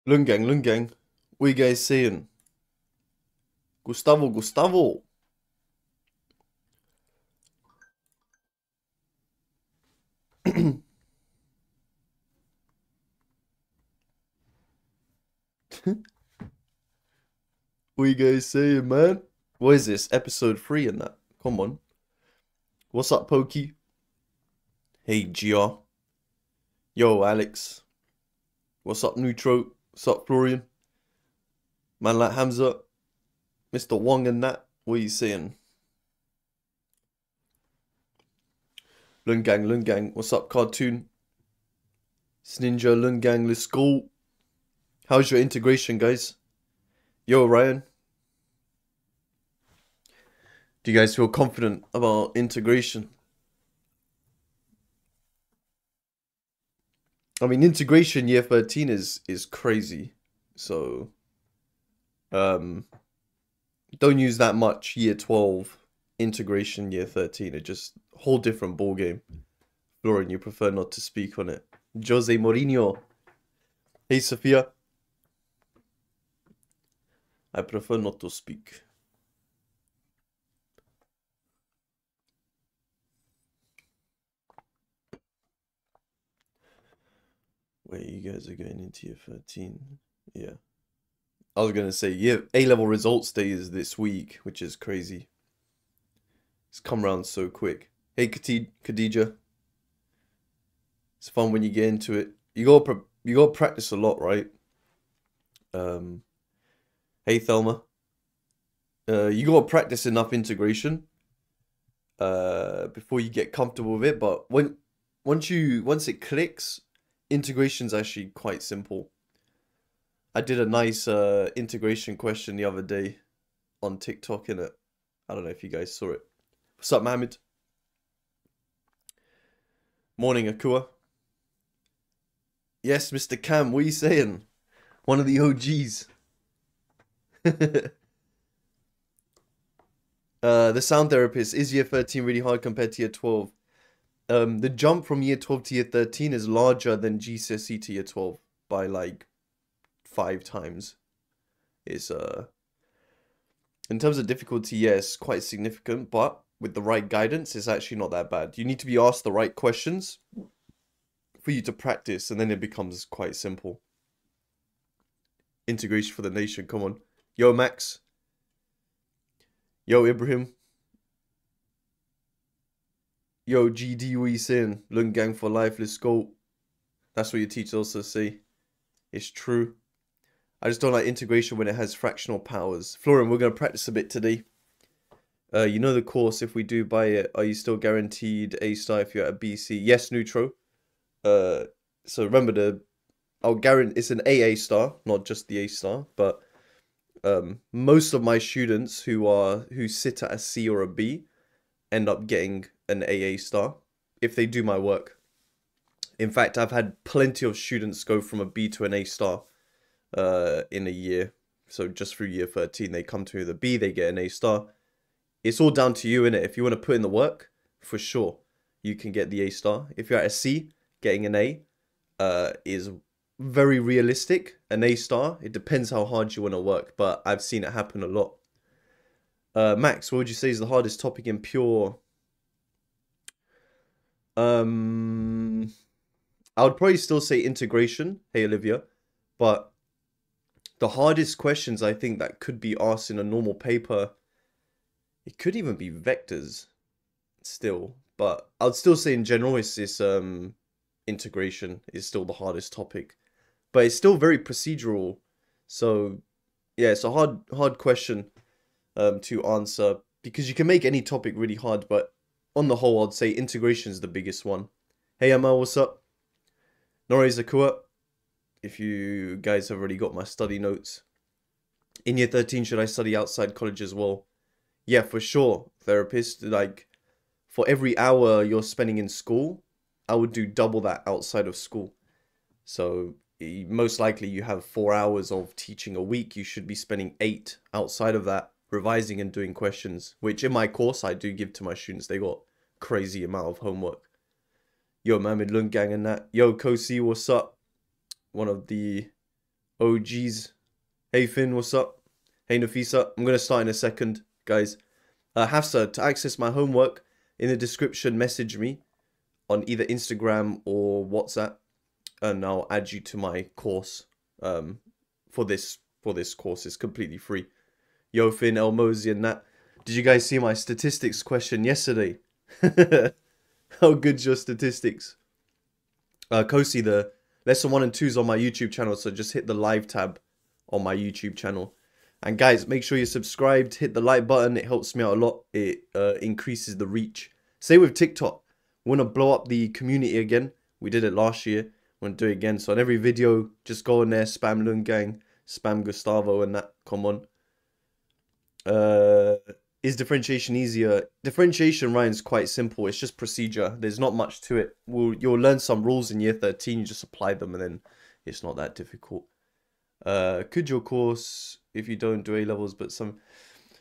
Lun Gang. What you guys saying? Gustavo. What you guys saying, man? What is this? Episode 3 and that? Come on. What's up, Pokey? Hey, GR. Yo, Alex. What's up, Neutro? What's up, Florian? Man like Hamza. Mr. Wong and that. What are you saying? Lun Gang. What's up, Cartoon? Ninja, Lun Gang, let's go. How's your integration, guys? Yo, Ryan. Do you guys feel confident about integration? I mean, integration year 13 is crazy. So, don't use that much year 12 integration year 13. It's just a whole different ball game. Lauren, you prefer not to speak on it. Jose Mourinho. Hey, Sophia. I prefer not to speak. Wait, you guys are going into year 13? Yeah. I was going to say, yeah, A-level results day is this week, which is crazy. It's come around so quick. Hey, Khadija. It's fun when you get into it. You gotta practice a lot, right? Hey, Thelma. You gotta practice enough integration before you get comfortable with it. But once it clicks, integration's actually quite simple. I did a nice integration question the other day on TikTok, innit? I don't know if you guys saw it. What's up, Mohammed? Morning, Akua. Yes, Mr. Cam, what are you saying? One of the OGs. The sound therapist, is year 13 really hard compared to year 12? The jump from year 12 to year 13 is larger than GCSE to year 12 by like 5 times. It's in terms of difficulty, yes, quite significant, but with the right guidance, it's actually not that bad. You need to be asked the right questions for you to practice, and then it becomes quite simple. Integration for the nation, come on. Yo, Max. Yo, Ibrahim. Yo, GD, what you saying? Lun Gang for life, let's go. That's what your teachers also say. It's true. I just don't like integration when it has fractional powers. Florian, we're going to practice a bit today. You know the course, if we do buy it, are you still guaranteed A star if you're at a BC? Yes, Neutro. So remember I'll guarantee it's an AA star, not just the A star, but most of my students who sit at a C or a B end up getting an AA star if they do my work. In fact, I've had plenty of students go from a B to an A star in a year. So just through year 13, they come to the B, they get an A star. It's all down to you, innit? If you want to put in the work, for sure, you can get the A star. If you're at a C, getting an A is very realistic. An A star, it depends how hard you want to work, but I've seen it happen a lot. Max, what would you say is the hardest topic in pure? I would probably still say integration. Hey, Olivia. But the hardest questions I think that could be asked in a normal paper, it could even be vectors still. But I would still say in general, it's this integration is still the hardest topic. But it's still very procedural. So, yeah, it's a hard question to answer. Because you can make any topic really hard, but on the whole, I'd say integration is the biggest one. Hey, Amal, what's up? Nori Zakua, if you guys have already got my study notes. In year 13, should I study outside college as well? Yeah, for sure, therapist. Like, for every hour you're spending in school, I would do double that outside of school. So, most likely you have 4 hours of teaching a week. You should be spending 8 outside of that, revising and doing questions, which in my course I do give to my students. They got crazy amount of homework. Yo, Mohammed Lun Gang and that. Yo, Kosi, what's up? One of the Oh, geez. Hey, Finn, what's up? Hey, Nafisa. I'm going to start in a second, guys. Hafsa, to access my homework, in the description, message me on either Instagram or WhatsApp, and I'll add you to my course. For this course, it's completely free. Yo, Finn, Elmozy, and Nat. Did you guys see my statistics question yesterday? How good's your statistics? Kosi, the lesson 1 and 2 is on my YouTube channel, so just hit the live tab on my YouTube channel. And guys, make sure you're subscribed, hit the like button, it helps me out a lot. It increases the reach. Same with TikTok. We want to blow up the community again. We did it last year. We want to do it again. So on every video, just go in there, spam Lun Gang, spam Gustavo and that. Come on. Is differentiation easier? Differentiation, Ryan's quite simple. It's just procedure. There's not much to it. You'll learn some rules in year 13. You just apply them and then it's not that difficult. Could your course, if you don't do A-levels, but some...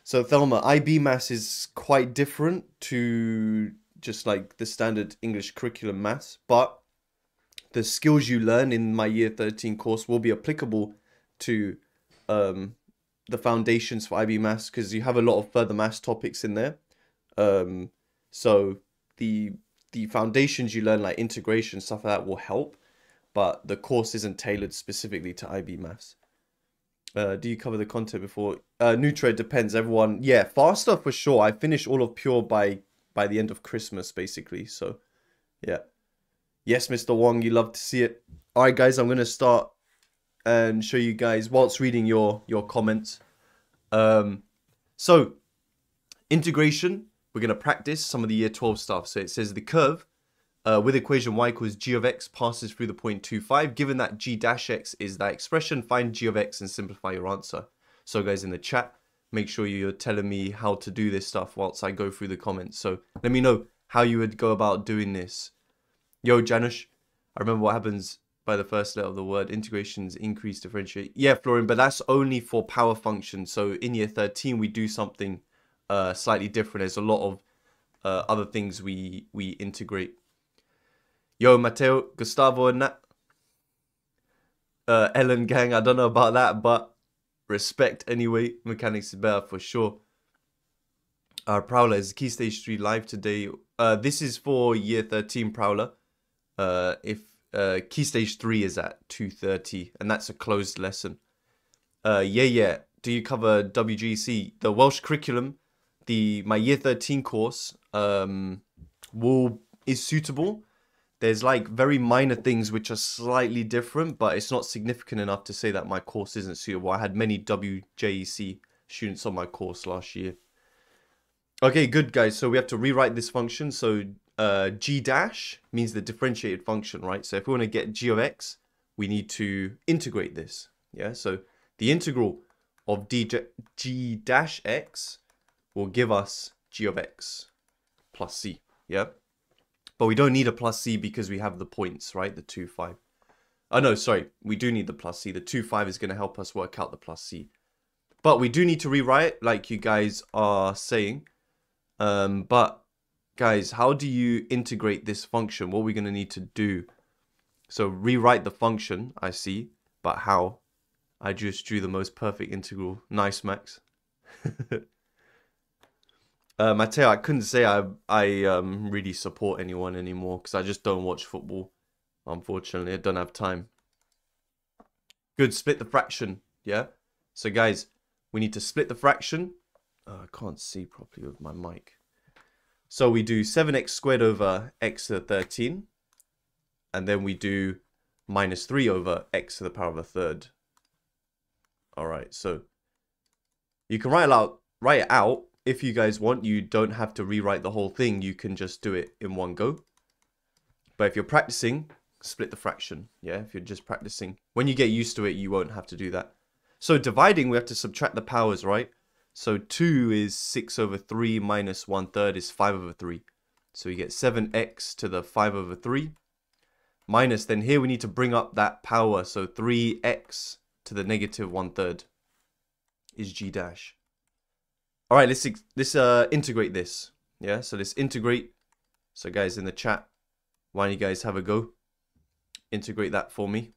So Thelma, IB Maths is quite different to just like the standard English curriculum maths, but the skills you learn in my year 13 course will be applicable to the foundations for IB Maths, because you have a lot of further maths topics in there. So the foundations you learn, like integration, stuff like that, will help, but the course isn't tailored specifically to IB Maths. Do you cover the content before? Nutra, depends, everyone. Yeah, faster for sure. I finish all of Pure by the end of Christmas, basically. So, yeah. Yes, Mr. Wong, you love to see it. Alright, guys, I'm going to start and show you guys whilst reading your comments. So, integration, we're going to practice some of the year 12 stuff. So it says the curve with equation y equals g of x passes through the point 25. Given that g dash x is that expression, find g of x and simplify your answer. So guys, in the chat, make sure you're telling me how to do this stuff whilst I go through the comments. So let me know how you would go about doing this. Yo, Janusz, I remember what happens by the first letter of the word. Integrations increase, differentiate. Yeah, Florian, but that's only for power functions. So in year 13, we do something slightly different. There's a lot of other things we integrate. Yo, Matteo, Gustavo, and that. Ellen Gang, I don't know about that, but respect anyway. Mechanics is better for sure. Prowler, is Key Stage 3 live today? This is for year 13 Prowler. If Key Stage 3 is at 2:30, and that's a closed lesson. Yeah. Do you cover WGC? The Welsh curriculum, my year 13 course, is suitable. There's like very minor things which are slightly different, but it's not significant enough to say that my course isn't suitable. I had many WJEC students on my course last year. Okay, good guys. So we have to rewrite this function. So g dash means the differentiated function, right? So if we want to get g of x, we need to integrate this. Yeah, so the integral of g dash x will give us g of x plus c. Yeah. But we don't need a plus c because we have the points, right? The 2, 5. Oh, no, sorry. We do need the plus c. The 2, 5 is going to help us work out the plus c. But we do need to rewrite, like you guys are saying. But, guys, how do you integrate this function? What are we going to need to do? So, rewrite the function, I see. But how? I just drew the most perfect integral. Nice, Max. Matteo, I couldn't say I really support anyone anymore because I just don't watch football. Unfortunately, I don't have time. Good, split the fraction. Yeah. So guys, we need to split the fraction. I can't see properly with my mic. So we do 7x squared over x to the 13, and then we do minus 3 over x to the power of a third. All right. So you can write it out. If you guys want, you don't have to rewrite the whole thing. You can just do it in one go. But if you're practicing, split the fraction. Yeah, if you're just practicing. When you get used to it, you won't have to do that. So dividing, we have to subtract the powers, right? So 2 is 6 over 3 minus 1/3 is 5 over 3. So you get 7x to the 5 over 3. Minus, then here we need to bring up that power. So 3x to the negative 1/3 is g dash. All right, let's integrate this. Yeah, so let's integrate. So guys in the chat, why don't you guys have a go? Integrate that for me.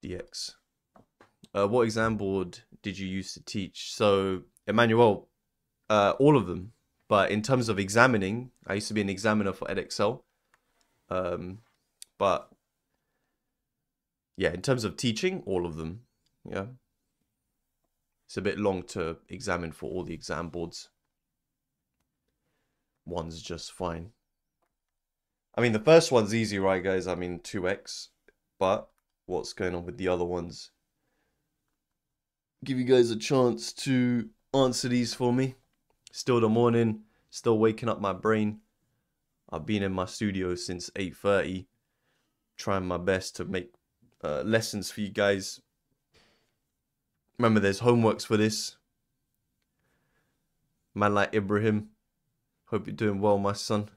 dx. What exam board did you use to teach? So, Emmanuel, all of them. But in terms of examining, I used to be an examiner for Edexcel. But yeah, in terms of teaching, all of them. Yeah. It's a bit long to examine for all the exam boards. One's just fine. I mean, the first one's easy, right, guys? I mean, 2x. But what's going on with the other ones? Give you guys a chance to answer these for me. Still the morning, still waking up my brain. I've been in my studio since 8:30, trying my best to make lessons for you guys. Remember, there's homeworks for this. Man like Ibrahim, hope you're doing well, my son.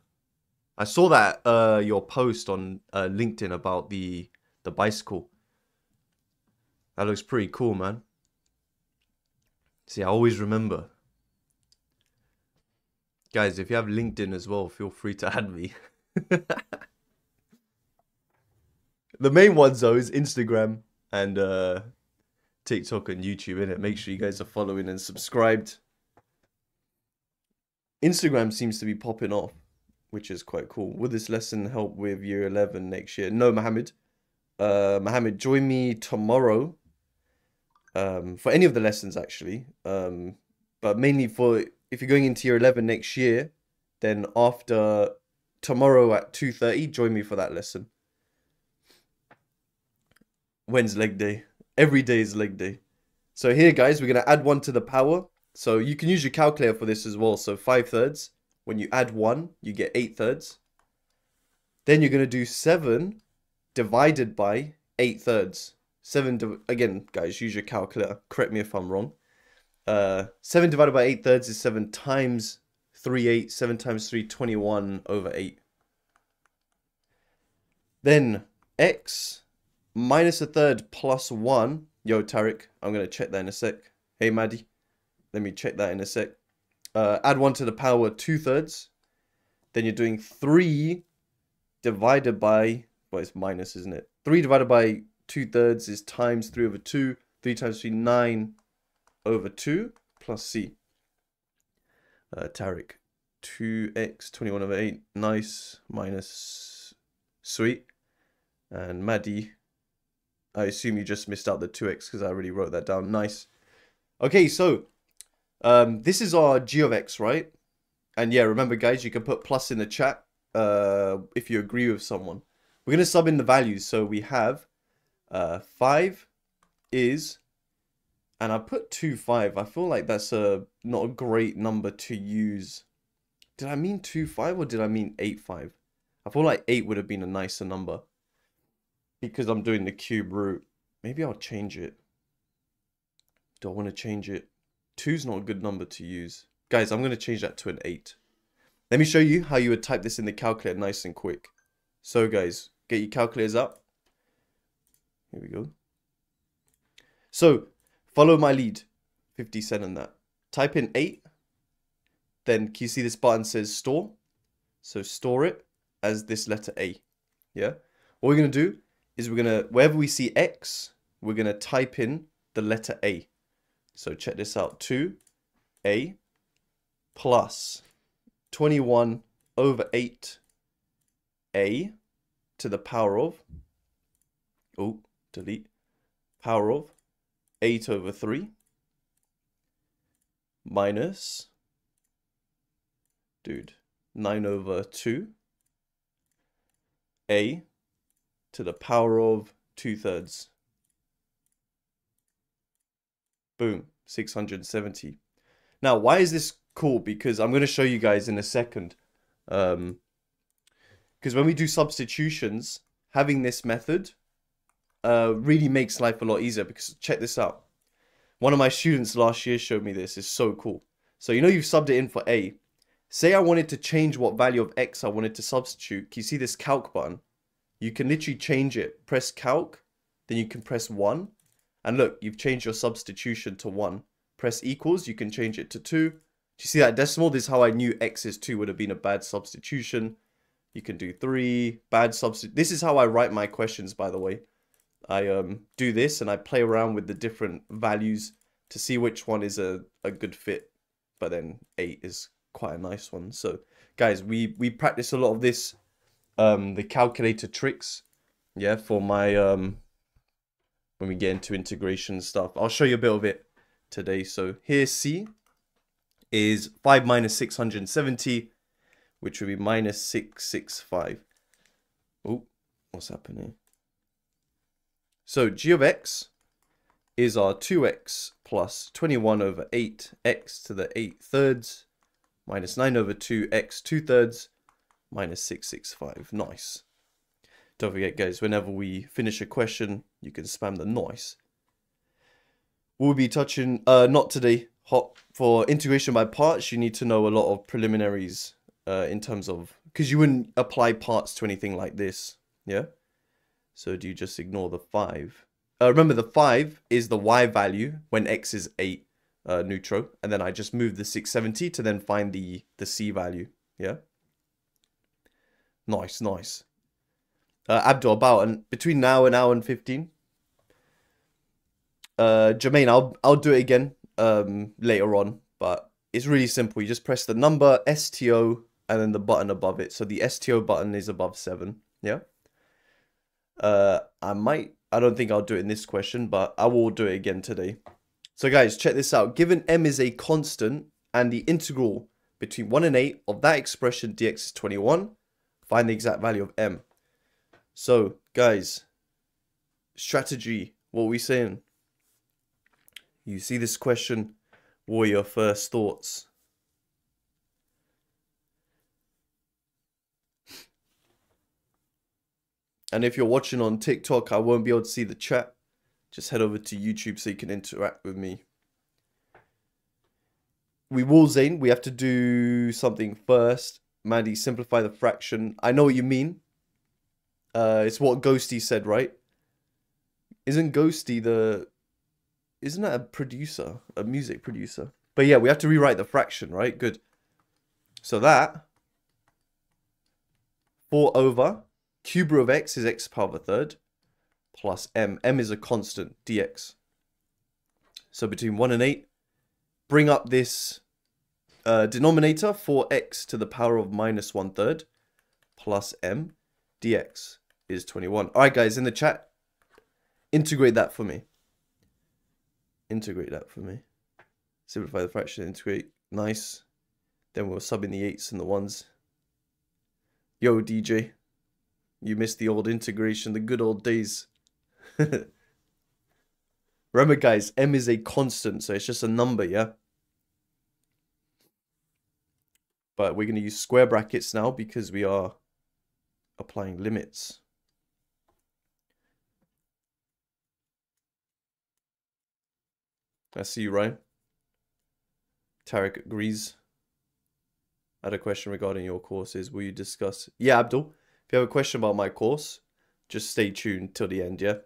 I saw that your post on LinkedIn about the bicycle. That looks pretty cool, man. See, I always remember. Guys, if you have LinkedIn as well, feel free to add me. The main ones, though, is Instagram and TikTok and YouTube, innit? Make sure you guys are following and subscribed. Instagram seems to be popping off, which is quite cool. Will this lesson help with year 11 next year? No, Mohammed. Mohammed, join me tomorrow for any of the lessons, actually. But mainly for... If you're going into year 11 next year, then after tomorrow at 2:30, join me for that lesson. When's leg day? Every day is leg day. So here, guys, we're going to add 1 to the power. So you can use your calculator for this as well. So 5/3. When you add 1, you get 8/3. Then you're going to do 7 divided by 8/3. Again, guys, use your calculator. Correct me if I'm wrong. 7 divided by 8/3 is 7 times 3 8. 7 times 3, 21 over 8. Then x minus 1/3 plus 1. Yo, Tariq, I'm going to check that in a sec. Hey, Maddie, let me check that in a sec. Add 1 to the power 2/3. Then you're doing 3 divided by... Well, it's minus, isn't it? 3 divided by 2/3 is times 3 over 2. 3 times 3, 9 over 2 plus c. Tariq, 2x 21 over 8. Nice. Minus. Sweet. And Maddie, I assume you just missed out the 2x because I already wrote that down. Nice. Okay, so this is our g of x, right? And yeah, remember, guys, you can put plus in the chat if you agree with someone. We're going to sub in the values. So we have 5 is... And I put 2, 5. I feel like that's not a great number to use. Did I mean 2, 5 or did I mean 8, 5? I feel like 8 would have been a nicer number. Because I'm doing the cube root. Maybe I'll change it. Do I want to change it? 2's not a good number to use. Guys, I'm going to change that to an 8. Let me show you how you would type this in the calculator nice and quick. So guys, get your calculators up. Here we go. So... follow my lead, 50 Cent and that. Type in 8. Then, can you see this button says store? So, store it as this letter A. Yeah? What we're going to do is we're going to, wherever we see X, we're going to type in the letter A. So, check this out. 2A plus 21 over 8A to the power of, oh, delete, power of 8 over 3 minus, 9 over 2 a to the power of 2/3. Boom, 670. Now, why is this cool? Because I'm going to show you guys in a second. Because when we do substitutions, having this method really makes life a lot easier. Because check this out. One of my students last year showed me this. It's so cool. So, you know, you've subbed it in for A. Say I wanted to change what value of X I wanted to substitute. Can you see this calc button? You can literally change it. Press calc. Then you can press 1. And look, you've changed your substitution to 1. Press equals. You can change it to 2. Do you see that decimal? This is how I knew X is 2 would have been a bad substitution. You can do 3. Bad substitute. This is how I write my questions, by the way. I do this and I play around with the different values to see which one is a good fit. But then 8 is quite a nice one. So guys, we practice a lot of this, the calculator tricks, yeah, for my when we get into integration stuff. I'll show you a bit of it today. So here C is 5 minus 670, which would be minus 665. Oh, what's happening? So g of x is our 2x plus 21 over 8, x to the 8 thirds, minus 9 over 2, x 2 thirds, minus 665. Nice. Don't forget, guys, whenever we finish a question, you can spam the nice. We'll be touching, not today, for integration by parts, you need to know a lot of preliminaries in terms of, because you wouldn't apply parts to anything like this, yeah? So do you just ignore the 5? Remember, the 5 is the y value when x is 8 neutral, and then I just move the 670 to then find the c value, yeah? Nice, nice. Abdul, about between now and hour and 15. Jermaine, I'll do it again later on, but it's really simple. You just press the number STO and then the button above it. So the STO button is above 7. Yeah. I don't think I'll do it in this question, but I will do it again today. So guys, check this out. Given m is a constant and the integral between 1 and 8 of that expression dx is 21, find the exact value of m. So guys, strategy, what are we saying? You see this question, what are your first thoughts? And if you're watching on TikTok, I won't be able to see the chat. Just head over to YouTube so you can interact with me. We will, Zane, we have to do something first. Maddie, simplify the fraction. I know what you mean. It's what Ghosty said, right? Isn't Ghosty isn't that a producer? A music producer? But yeah, we have to rewrite the fraction, right? Good. So that 4 over cube root of x is x power of a third plus m. M is a constant, dx. So between 1 and 8, bring up this denominator, 4x to the power of minus 1/3 plus m dx is 21. All right, guys, in the chat, integrate that for me. Integrate that for me. Simplify the fraction, integrate. Nice. Then we'll sub in the 8s and the 1s. Yo, DJ. You missed the old integration, the good old days. Remember, guys, m is a constant, so it's just a number, yeah? But we're going to use square brackets now because we are applying limits. I see you, Ryan. Tarek agrees. I had a question regarding your courses. Will you discuss? Yeah, Abdul. If you have a question about my course, just stay tuned till the end, yeah?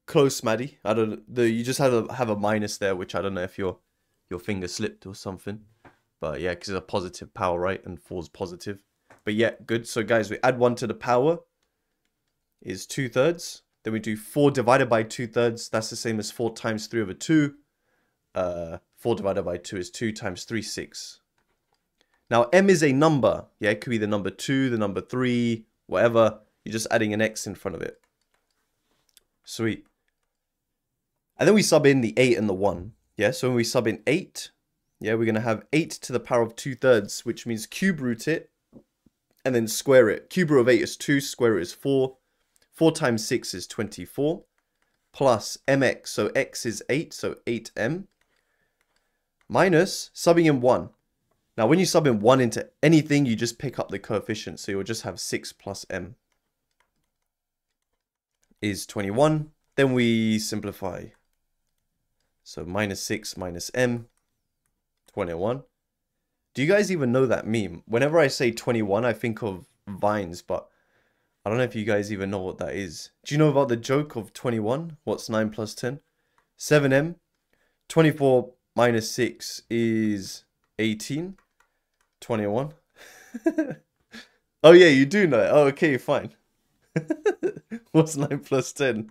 Close, Maddie. I don't. You just have a minus there, which I don't know if your finger slipped or something. But yeah, because it's a positive power, right? And 4 is positive. But yeah, good. So guys, we add 1 to the power is 2/3. Then we do 4 divided by 2/3. That's the same as 4 times 3 over 2. 4 divided by 2 is 2 times 3, 6. Now, m is a number. Yeah, it could be the number 2, the number 3, whatever. You're just adding an x in front of it. Sweet. And then we sub in the 8 and the 1. Yeah, so when we sub in 8, yeah, we're going to have 8 to the power of 2/3, which means cube root it and then square it. Cube root of 8 is 2, square root is 4. 4 times 6 is 24. Plus mx, so x is 8, so 8m. Minus, subbing in 1. Now, when you sub in 1 into anything, you just pick up the coefficient. So you'll just have 6 plus m is 21. Then we simplify. So minus 6 minus m, 21. Do you guys even know that meme? Whenever I say 21, I think of Vines, but I don't know if you guys even know what that is. Do you know about the joke of 21? What's 9 plus 10? 7m. 24 minus 6 is 18. 21. Oh yeah, you do know it. Oh, okay, fine. What's 9 plus 10?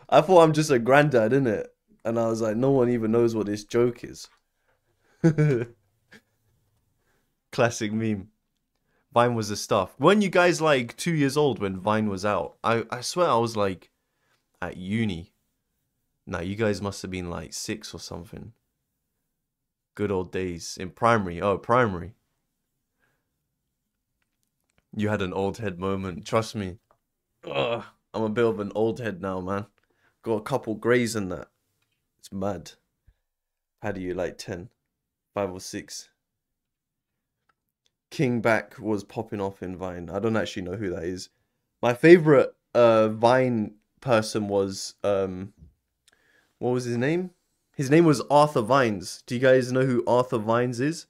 I thought I'm just a granddad, innit? And I was like, no one even knows what this joke is. Classic meme. Vine was the stuff. Weren't you guys like 2 years old when Vine was out? I swear I was like at uni. Nah, you guys must have been like 6 or something. Good old days. In primary. Oh, primary. You had an old head moment. Trust me. Ugh, I'm a bit of an old head now, man. Got a couple greys in that. It's mad. How do you like 10? 5 or 6? King Back was popping off in Vine. I don't actually know who that is. My favorite Vine person was what was his name? His name was Arthur Vines. Do you guys know who Arthur Vines is?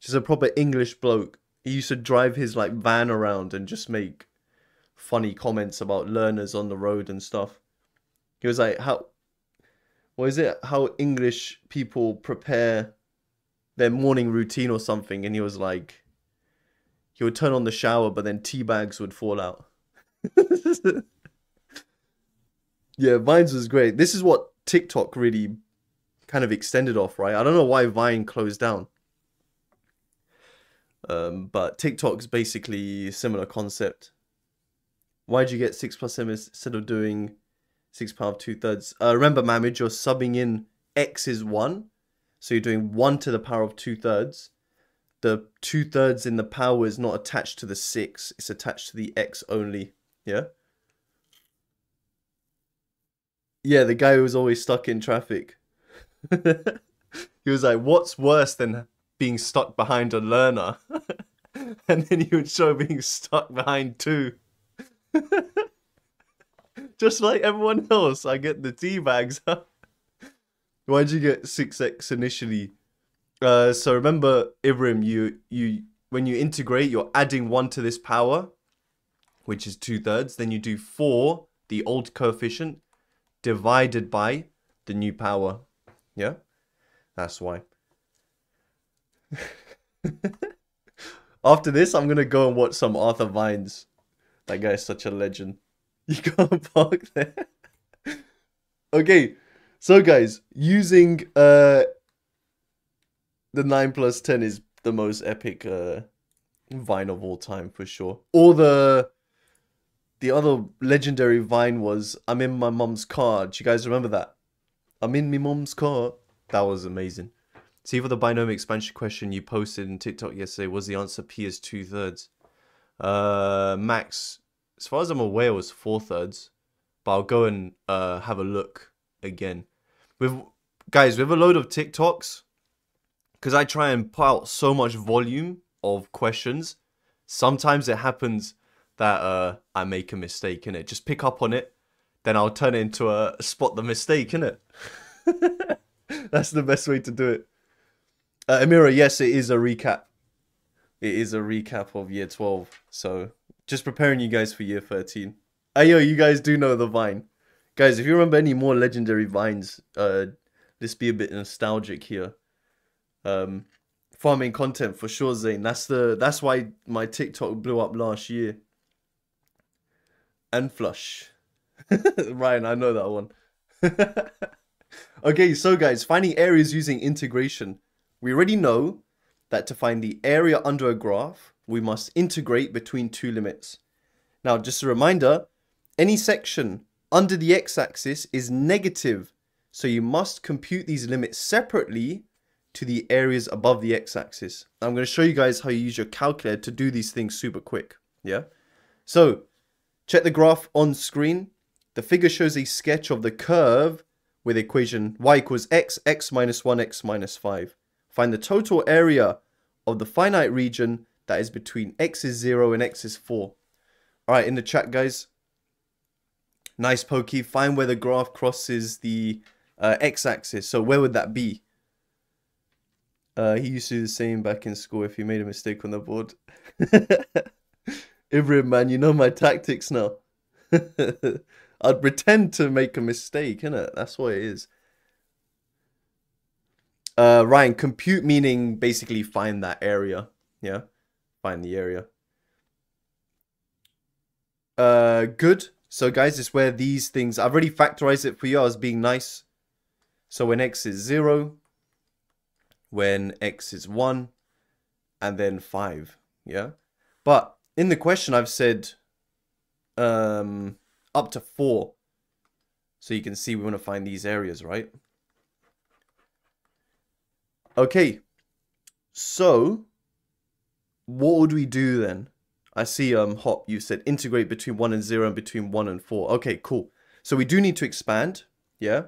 Just a proper English bloke. He used to drive his like van around and just make funny comments about learners on the road and stuff. He was like, what is it? How English people prepare their morning routine or something. And he was like, he would turn on the shower, but then tea bags would fall out. Yeah, Vines was great. This is what TikTok really kind of extended off, right? I don't know why Vine closed down. But TikTok's basically a similar concept. Why'd you get 6 plus m instead of doing 6 power of 2/3? Remember, Mamid, you're subbing in x is 1. So you're doing 1 to the power of 2/3. The 2/3 in the power is not attached to the 6. It's attached to the x only. Yeah? Yeah, the guy who was always stuck in traffic. He was like, what's worse than being stuck behind a learner? And then he would show being stuck behind 2. Just like everyone else, I get the tea bags. Why'd you get 6x initially? So remember, Ibrahim, you when you integrate, you're adding 1 to this power, which is 2/3. Then you do 4, the old coefficient, divided by the new power. Yeah? That's why. After this, I'm going to go and watch some Arthur Vines. That guy is such a legend. You can't park there. Okay, so guys, using the 9 plus 10 is the most epic Vine of all time for sure. Or the other legendary Vine was, I'm in my mom's car. Do you guys remember that? I'm in my mom's car. That was amazing. See, for the binomial expansion question you posted in TikTok yesterday, was the answer P is 2/3? Max, as far as I'm aware, it was 4/3. But I'll go and have a look again. Guys, with a load of TikToks, because I try and put out so much volume of questions, sometimes it happens that I make a mistake, innit? Just pick up on it, then I'll turn it into a spot the mistake, innit? That's the best way to do it. Amira, yes, it is a recap. It is a recap of year 12. So, just preparing you guys for year 13. Yo, you guys do know the Vine. Guys, if you remember any more legendary Vines, let's be a bit nostalgic here. Farming content for sure, Zane. That's why my TikTok blew up last year. And flush. Ryan, I know that one. Okay, so guys, finding areas using integration. We already know that to find the area under a graph, we must integrate between 2 limits. Now, just a reminder, any section under the x-axis is negative, so you must compute these limits separately to the areas above the x-axis. I'm going to show you guys how you use your calculator to do these things super quick. Yeah. So, check the graph on screen. The figure shows a sketch of the curve with equation y equals x, x minus 1, x minus 5. Find the total area of the finite region that is between x is 0 and x is 4. Alright, in the chat, guys. Nice pokey. Find where the graph crosses the x-axis. So where would that be? He used to do the same back in school if he made a mistake on the board. Ibrahim, man, you know my tactics now. I'd pretend to make a mistake, innit? That's what it is. Ryan, compute meaning basically find that area. Yeah, find the area. Good. So guys, it's where these things, I've already factorized it for you. I was being nice. So when x is 0, when x is 1, and then 5. Yeah. But in the question, I've said up to 4. So you can see we want to find these areas, right? Okay. So what would we do then? I see Hop, you said integrate between 1 and 0 and between 1 and 4. Okay, cool. So we do need to expand. Yeah.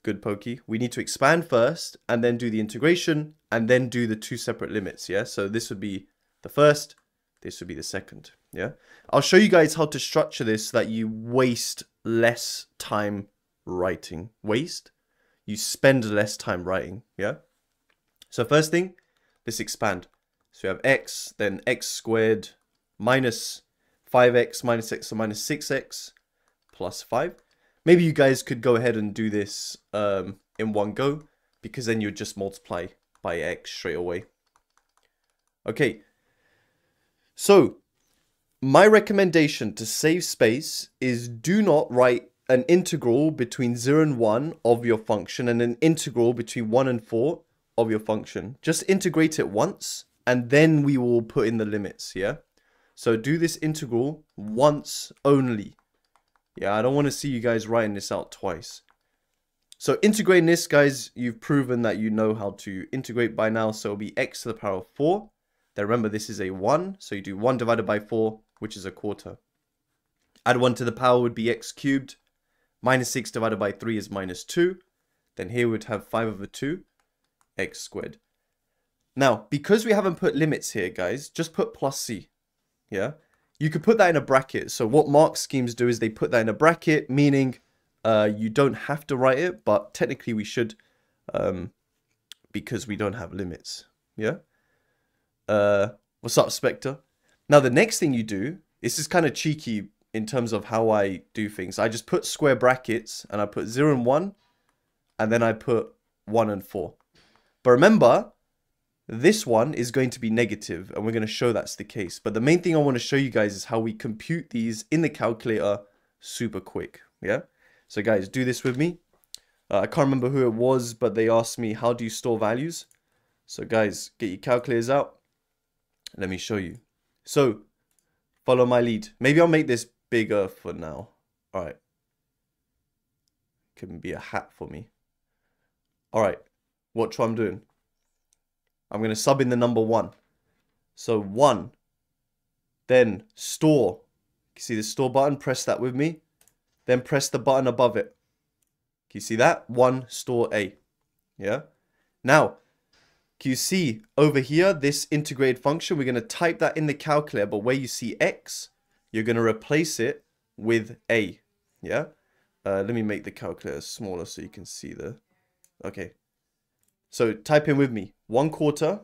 Good, Pokey. We need to expand first and then do the integration and then do the 2 separate limits. Yeah. So this would be the first. This would be the second. Yeah. I'll show you guys how to structure this so that you waste less time writing. Waste? You spend less time writing. Yeah. So first thing, let's expand. So we have x, then x squared minus 5x minus x, so minus 6x plus 5. Maybe you guys could go ahead and do this in one go, because then you'd just multiply by x straight away. Okay. So my recommendation to save space is do not write an integral between 0 and 1 of your function and an integral between 1 and 4 of your function. Just integrate it once and then we will put in the limits, yeah? So do this integral once only. Yeah, I don't want to see you guys writing this out twice. So integrating this, guys, you've proven that you know how to integrate by now. So it'll be x to the power of 4. Then remember, this is a 1. So you do 1 divided by 4, which is a quarter. Add 1 to the power would be x cubed. Minus 6 divided by 3 is minus 2. Then here we'd have 5 over 2, x squared. Now, because we haven't put limits here, guys, just put plus c. Yeah, you could put that in a bracket. So what mark schemes do is they put that in a bracket, meaning you don't have to write it, but technically we should, because we don't have limits. Yeah. What's up, Spectre? Now the next thing you do, this is kind of cheeky in terms of how I do things. I just put square brackets and I put 0 and 1, and then I put 1 and 4. But remember, this one is going to be negative, and we're going to show that's the case. But the main thing I want to show you guys is how we compute these in the calculator super quick. Yeah. So guys, do this with me. I can't remember who it was, but they asked me, how do you store values? So guys, get your calculators out. Let me show you. So follow my lead. Maybe I'll make this bigger for now. All right. Can be a hat for me. All right. Watch what I'm doing. I'm going to sub in the number 1. So 1. Then store. You see the store button? Press that with me. Then press the button above it. Can you see that? 1 store A. Yeah. Now, can you see over here, this integrated function? We're going to type that in the calculator, but where you see x, you're going to replace it with A. Yeah. Let me make the calculator smaller so you can see the... Okay. So type in with me. 1/4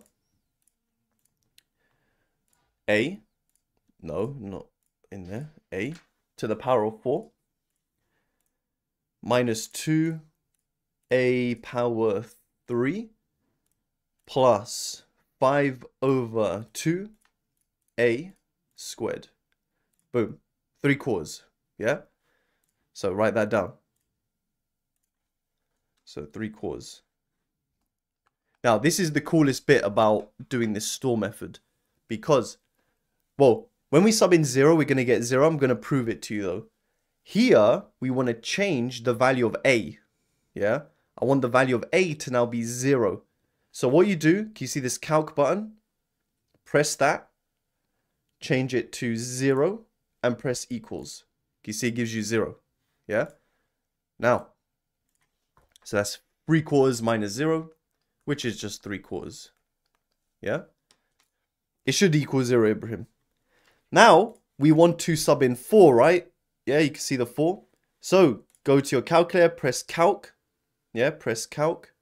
A. No, not in there. A to the power of 4. Minus 2 A power 3. Plus 5 over 2 A squared. Boom. 3/4. Yeah? So write that down. So 3/4. Now, this is the coolest bit about doing this store method. Because, well, when we sub in 0, we're going to get 0. I'm going to prove it to you, though. Here, we want to change the value of A. Yeah? I want the value of A to now be 0. So what you do, can you see this calc button? Press that. Change it to 0. And press equals. Can you see it gives you 0? Yeah? Now, so that's 3/4 minus 0. Which is just 3/4. Yeah? It should equal 0, Ibrahim. Now, we want to sub in 4, right? Yeah, you can see the 4. So, go to your calculator, press calc. Yeah, press calc.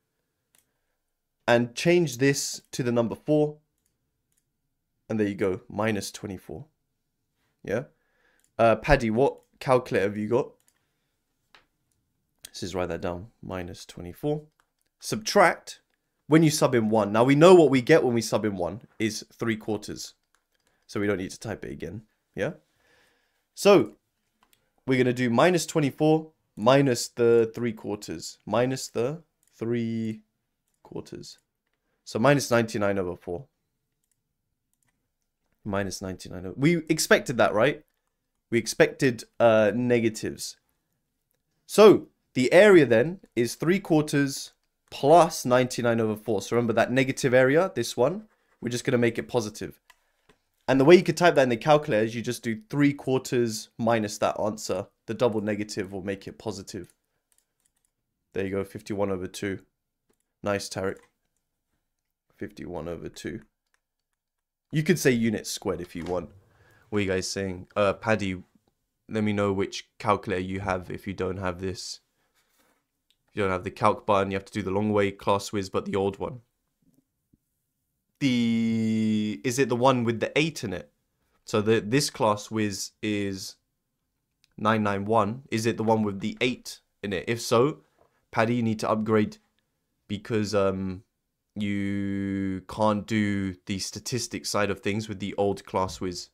And change this to the number 4. And there you go, minus 24. Yeah? Paddy, what calculator have you got? Let's just write that down. Minus 24. Subtract. when you sub in 1. Now, we know what we get when we sub in 1 is 3/4. So we don't need to type it again. Yeah? So, we're going to do minus 24 minus the 3/4. Minus the 3/4. So, minus 99 over 4. Minus 99 over... We expected that, right? We expected negatives. So, the area then is 3/4 plus 99 over 4. So remember that negative area, this one, we're just going to make it positive. And the way you could type that in the calculator is you just do 3/4 minus that answer. The double negative will make it positive. There you go, 51 over 2. Nice, Tarek. 51 over 2. You could say units squared if you want. What are you guys saying? Paddy, let me know which calculator you have if you don't have this. You don't have the calc button, you have to do the long way class whiz, but the old one. Is it the one with the 8 in it? So this class whiz is 991. Is it the one with the 8 in it? If so, Paddy, you need to upgrade because you can't do the statistics side of things with the old class whiz.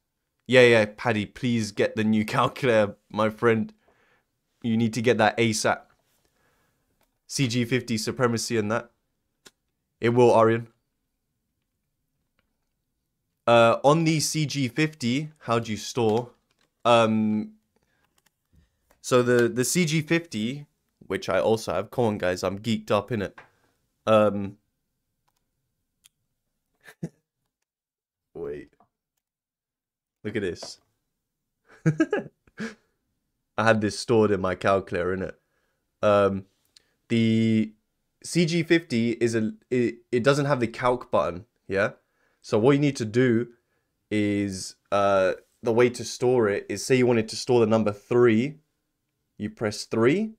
Yeah, Paddy, please get the new calculator, my friend. You need to get that ASAP. CG50 supremacy and that. It will, Aryan. On the CG50, how do you store? So the CG50, which I also have. Come on, guys, I'm geeked up in it. Wait. Look at this. I had this stored in my calculator, innit? The CG50 is it doesn't have the calc button, yeah? So what you need to do is the way to store it is, say you wanted to store the number 3, you press 3.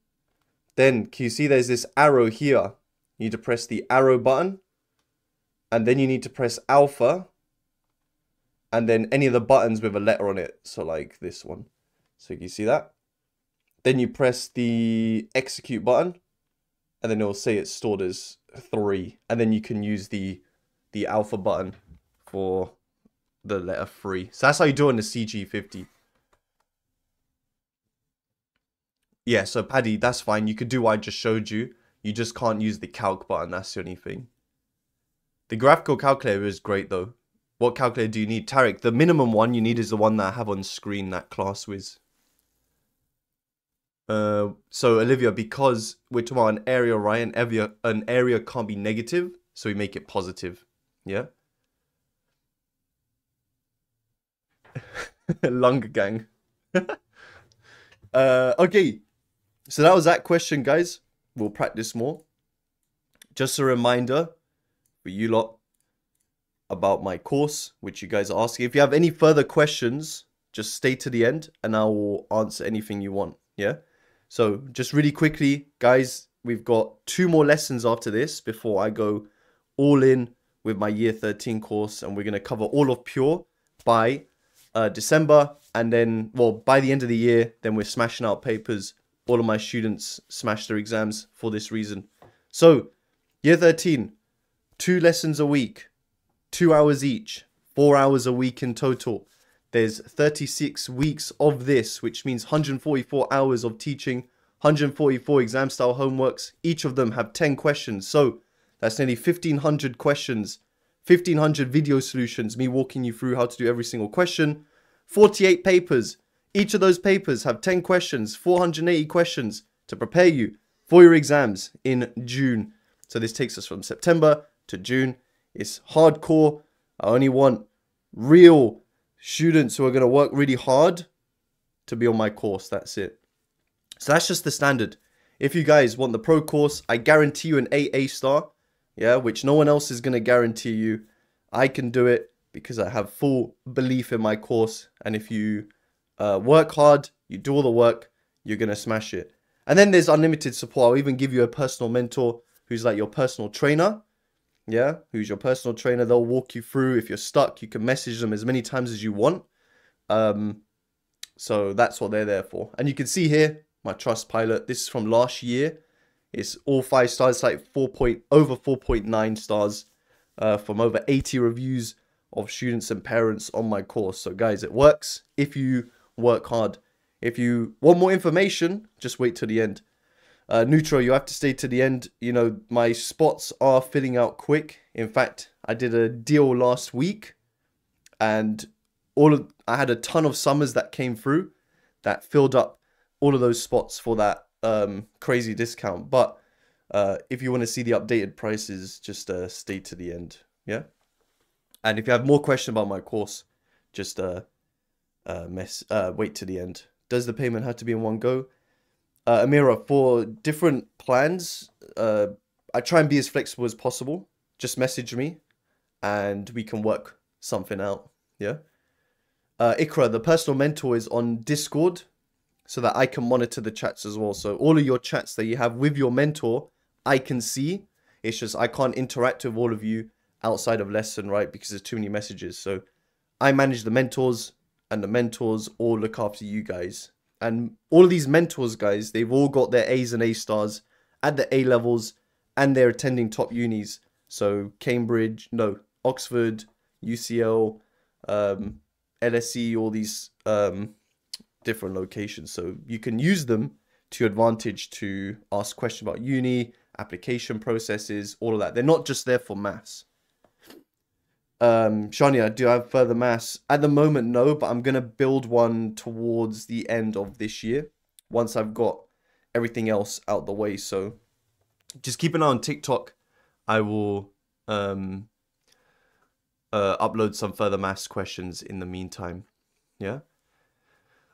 Then can you see there's this arrow here? You need to press the arrow button, and then you need to press alpha, and then any of the buttons with a letter on it. So like this one. So you see that? Then you press the execute button, and then it will say it's stored as 3. And then you can use the alpha button for the letter 3. So that's how you do it on the CG50. Yeah, so Paddy, that's fine. You could do what I just showed you. You just can't use the calc button. That's the only thing. The graphical calculator is great though. What calculator do you need? Tarek, the minimum one you need is the one that I have on screen, that class whiz. So Olivia, because we're talking about an area, right? An area can't be negative, so we make it positive. Yeah? Lung Gang. Okay. So that was that question, guys. We'll practice more. Just a reminder for you lot about my course, which you guys are asking. If you have any further questions, just stay to the end and I will answer anything you want. Yeah? So just really quickly, guys, we've got 2 more lessons after this before I go all in with my year 13 course, and we're going to cover all of pure by December, and then, well, by the end of the year, then we're smashing out papers. All of my students smash their exams for this reason. So, year 13, 2 lessons a week, 2 hours each, 4 hours a week in total. There's 36 weeks of this, which means 144 hours of teaching, 144 exam style homeworks. Each of them have 10 questions. So that's nearly 1,500 questions, 1,500 video solutions, me walking you through how to do every single question. 48 papers. Each of those papers have 10 questions, 480 questions to prepare you for your exams in June. So this takes us from September to June. It's hardcore. I only want real students who are going to work really hard to be on my course. That's it. So that's just the standard. If you guys want the pro course, I guarantee you an AA star, yeah, which no one else is going to guarantee you. I can do it because I have full belief in my course. And if you work hard, you do all the work, you're going to smash it. And then there's unlimited support. I'll even give you a personal mentor who's like your personal trainer. Yeah, who's your personal trainer. They'll walk you through. If you're stuck, you can message them as many times as you want. So that's what they're there for. And you can see here, my Trustpilot. This is from last year. It's all 5 stars. It's like over 4.9 stars from over 80 reviews of students and parents on my course. So guys, it works if you work hard. If you want more information, just wait till the end. Neutral, you have to stay to the end. You know, my spots are filling out quick. In fact, I did a deal last week, and I had a ton of summers that came through that filled up all of those spots for that crazy discount. But if you want to see the updated prices, just stay to the end. Yeah. And if you have more questions about my course, just wait to the end. Does the payment have to be in one go? Amira, for different plans, I try and be as flexible as possible. Just message me and we can work something out. Yeah. Ikra, the personal mentor is on Discord so that I can monitor the chats as well. So all of your chats that you have with your mentor, I can see. It's just I can't interact with all of you outside of lesson, right? Because there's too many messages. So I manage the mentors, and the mentors all look after you guys. And all of these mentors, guys, they've all got their A's and A stars at the A levels, and they're attending top unis. So Cambridge, no, Oxford, UCL, LSE, all these different locations. So you can use them to your advantage to ask questions about uni, application processes, all of that. They're not just there for maths. Shania, do I have further maths? At the moment, no, but I'm going to build one towards the end of this year once I've got everything else out the way. So just keep an eye on TikTok. I will upload some further maths questions in the meantime. Yeah.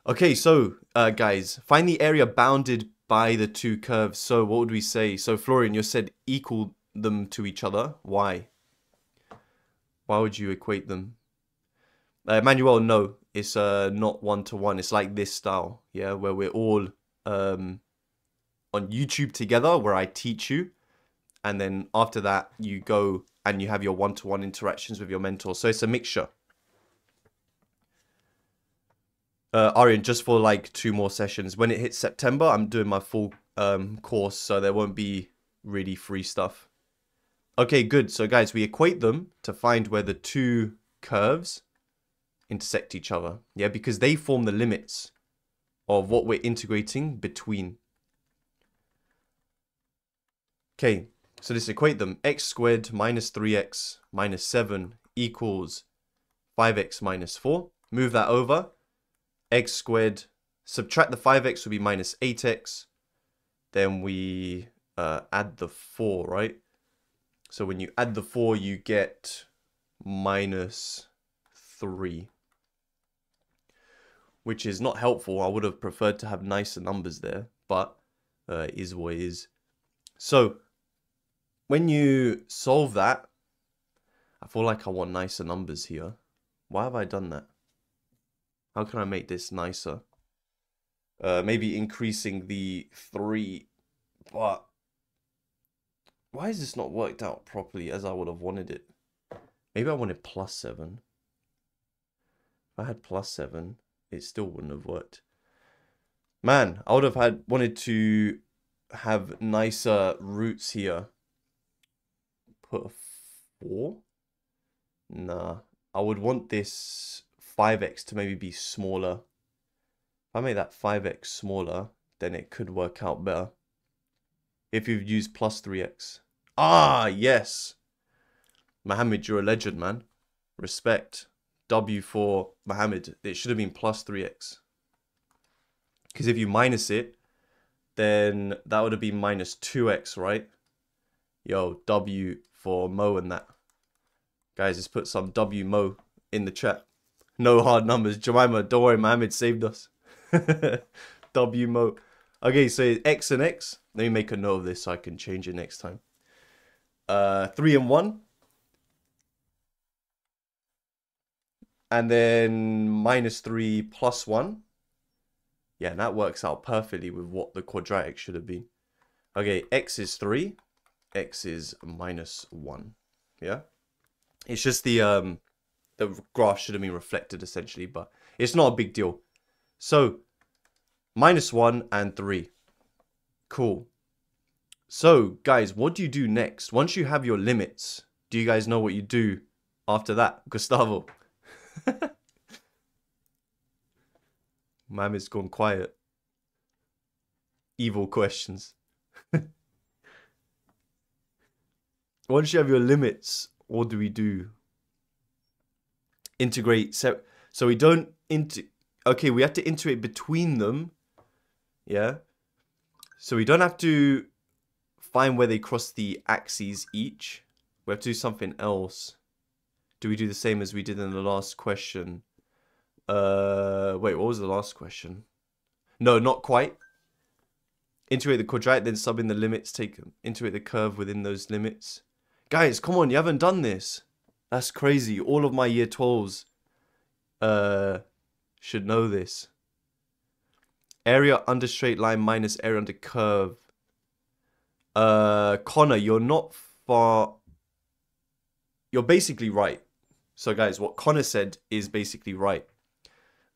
Okay, so guys, find the area bounded by the two curves. So what would we say? So Florian, you said equal them to each other. Why? Why would you equate them? Manuel, no, it's not one-to-one. It's like this style, yeah, where we're all on YouTube together, where I teach you, and then after that you go and you have your one-to-one interactions with your mentor. So it's a mixture. Aryan, just for like 2 more sessions. When it hits September, I'm doing my full course, so there won't be really free stuff. Okay, good. So guys, we equate them to find where the two curves intersect each other. Yeah, because they form the limits of what we're integrating between. Okay, so let's equate them. X squared minus 3x minus 7 equals 5x minus 4. Move that over. X squared, subtract the 5x will be minus 8x. Then we add the 4, right? So when you add the 4, you get minus 3. Which is not helpful. I would have preferred to have nicer numbers there. But it is what it is. So when you solve that, I feel like I want nicer numbers here. Why have I done that? How can I make this nicer? Maybe increasing the 3. But why is this not worked out properly as I would have wanted it? Maybe I wanted plus 7. If I had plus 7, it still wouldn't have worked. Man, I would have wanted to have nicer roots here. Put a 4? Nah. I would want this 5x to maybe be smaller. If I make that 5x smaller, then it could work out better. If you've used plus 3x. Ah, yes. Mohammed, you're a legend, man. Respect. W for Mohammed. It should have been plus 3x. Because if you minus it, then that would have been minus 2x, right? Yo, W for Mo and that. Guys, let's put some W Mo in the chat. No hard numbers. Jemima, don't worry, Mohammed saved us. W Mo. Okay, so X and X. Let me make a note of this so I can change it next time. 3 and 1. And then minus 3 plus 1. Yeah, and that works out perfectly with what the quadratic should have been. Okay, X is 3. X is minus 1. Yeah? It's just the graph should have been reflected essentially, but it's not a big deal. So, minus 1 and 3. Cool. So, guys, what do you do next? Once you have your limits, do you guys know what you do after that? Gustavo. Mam has gone quiet. Evil questions. Once you have your limits, what do we do? Integrate. So we don't okay, we have to integrate between them. Yeah. So we don't have to find where they cross the axes each. We have to do something else. Do we do the same as we did in the last question? Wait, what was the last question? No, not quite. Integrate the quadratic, then sub in the limits. Integrate the curve within those limits. Guys, come on, you haven't done this. That's crazy. All of my year 12s should know this. Area under straight line minus area under curve. Connor, you're not far. You're basically right. So guys, what Connor said is basically right.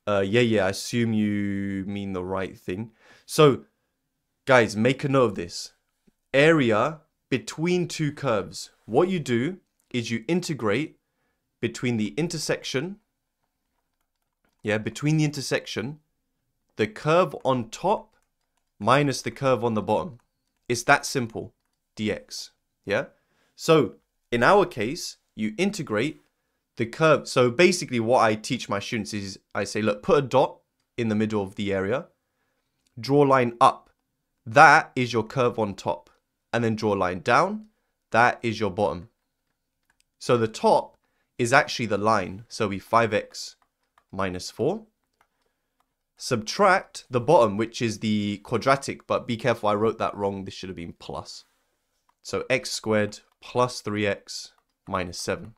Yeah, I assume you mean the right thing. So, guys, make a note of this. Area between two curves. What you do is you integrate between the intersection. Yeah, between the intersection, the curve on top minus the curve on the bottom. It's that simple. Dx. Yeah? So, in our case, you integrate the curve. So basically what I teach my students is I say, look, put a dot in the middle of the area. Draw a line up. That is your curve on top. And then draw a line down. That is your bottom. So the top is actually the line. So we 5x minus 4. Subtract the bottom, which is the quadratic. But be careful, I wrote that wrong. This should have been plus. So x squared plus 3x minus 7.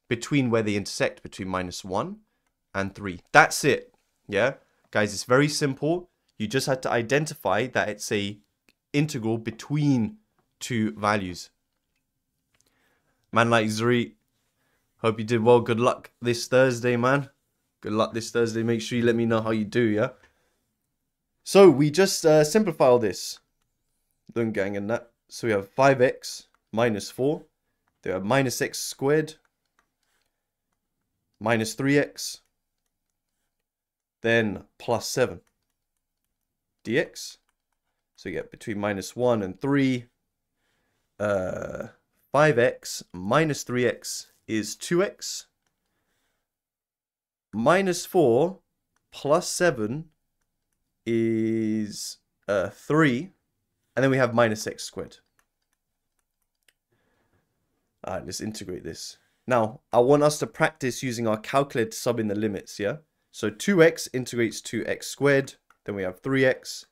Between where they intersect, between minus 1 and 3. That's it. Yeah? Guys, it's very simple. You just had to identify that it's a integral between two values. Man like Zuri, hope you did well. Good luck this Thursday, man. Good luck this Thursday. Make sure you let me know how you do, yeah? So we just simplify all this. Lun Gang and that. So we have 5x minus 4. They have minus x squared minus 3x, then plus 7 dx. So you get between minus 1 and 3, 5x minus 3x is 2x, minus 4 plus 7 is 3, and then we have minus x squared. All right, let's integrate this. Now, I want us to practice using our calculator to sub in the limits, yeah? So 2x integrates to x squared. Then we have 3x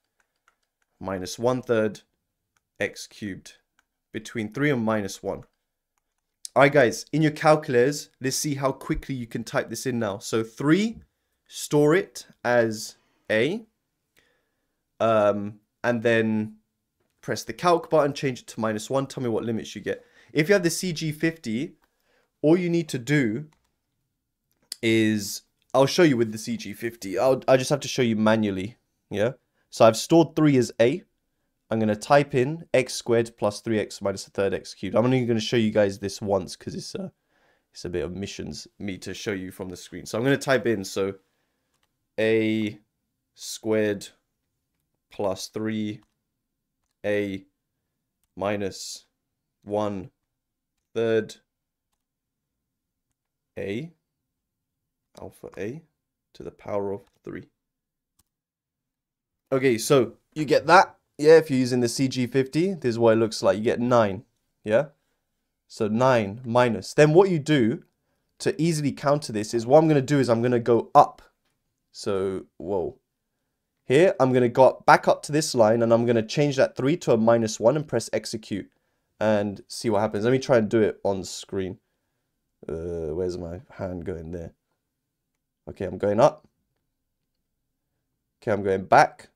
minus 1/3 x cubed between 3 and minus 1. All right, guys, in your calculators, let's see how quickly you can type this in now. So 3, store it as a, and then press the calc button, change it to minus 1. Tell me what limits you get. If you have the CG50, all you need to do is, I'll show you with the CG50. I just have to show you manually, yeah? So I've stored 3 as a. I'm going to type in x squared plus 3x minus 1/3 x cubed. I'm only going to show you guys this once because it's a bit of missions me to show you from the screen. So I'm going to type in, so a squared plus 3a minus 1/3 a, alpha a, to the power of 3. Okay, so you get that, yeah, if you're using the CG50, this is what it looks like. You get 9, yeah? So 9 minus. Then what you do to easily counter this is, what I'm going to do is I'm going to go up. So, whoa. Here, I'm going to go back up to this line, and I'm going to change that 3 to a minus 1 and press execute. And see what happens. Let me try and do it on screen. Where's my hand going there? Okay, I'm going up. Okay, I'm going back.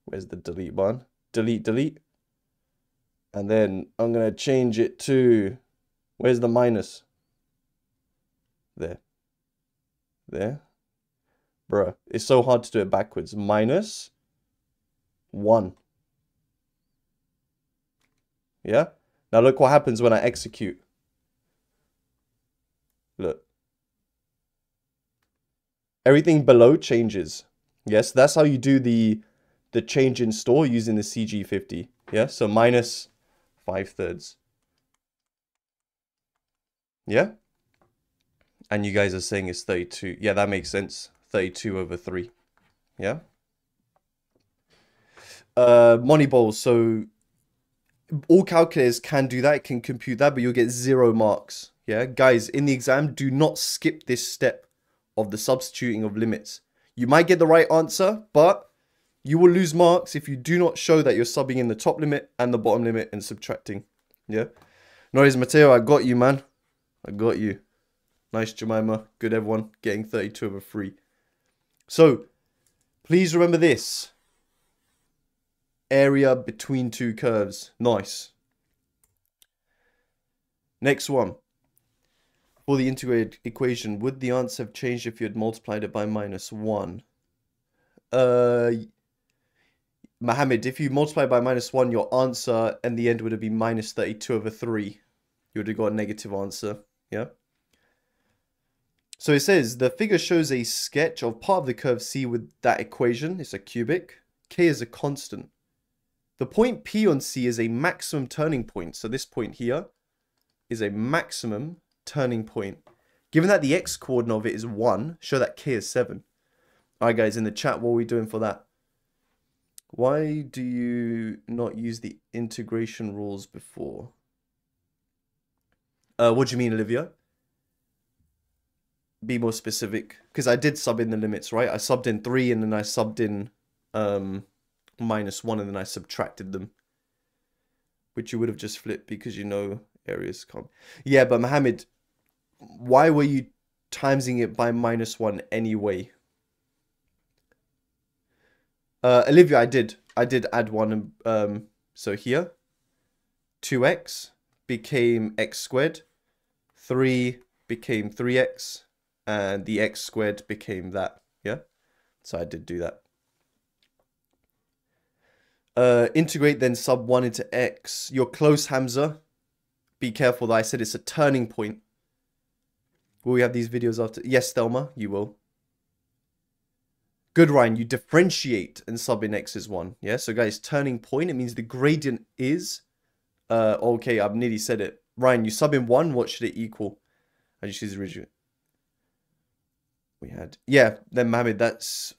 Where's the delete button? Delete, delete. And then I'm going to change it to, where's the minus? There. There. Bruh, it's so hard to do it backwards. Minus 1. Yeah? Now look what happens when I execute. Look. Everything below changes. Yes, that's how you do the change in store using the CG50. Yeah, so minus 5/3. Yeah? And you guys are saying it's 32. Yeah, that makes sense. 32 over 3. Yeah? Moneyball, so all calculators can do that, it can compute that, but you'll get 0 marks. Yeah, guys, in the exam, do not skip this step of the substituting of limits. You might get the right answer, but you will lose marks if you do not show that you're subbing in the top limit and the bottom limit and subtracting. Yeah. Noise Mateo, I got you, man. I got you. Nice, Jemima. Good, everyone. Getting 32 over 3. So, please remember this. Area between two curves. Nice. Next one. For the integrated equation, would the answer have changed if you had multiplied it by -1? Mohammed, if you multiply by -1, your answer in the end would have been minus 32 over 3. You would have got a negative answer. Yeah. So it says, the figure shows a sketch of part of the curve C with that equation. It's a cubic. K is a constant. The point P on C is a maximum turning point. So this point here is a maximum turning point. Given that the x coordinate of it is 1, show that K is 7. Alright guys, in the chat, what are we doing for that? Why do you not use the integration rules before? What do you mean, Olivia? Be more specific. Because I did sub in the limits, right? I subbed in 3 and then I subbed in -1 and then I subtracted them. Which you would have just flipped because you know areas come. Yeah, but Mohammed, why were you timesing it by -1 anyway? Olivia, I did add 1. So here, 2x became x squared. 3 became 3x. And the x squared became that. Yeah? So I did do that. Integrate then sub 1 into x. You're close, Hamza. Be careful that I said it's a turning point. Will we have these videos after? Yes, Thelma, you will. Good, Ryan. You differentiate and sub in x is 1. Yeah, so guys, turning point, it means the gradient is... okay, I've nearly said it. Ryan, you sub in 1, what should it equal? I just use the original. We had... Yeah, then Mohammed, that's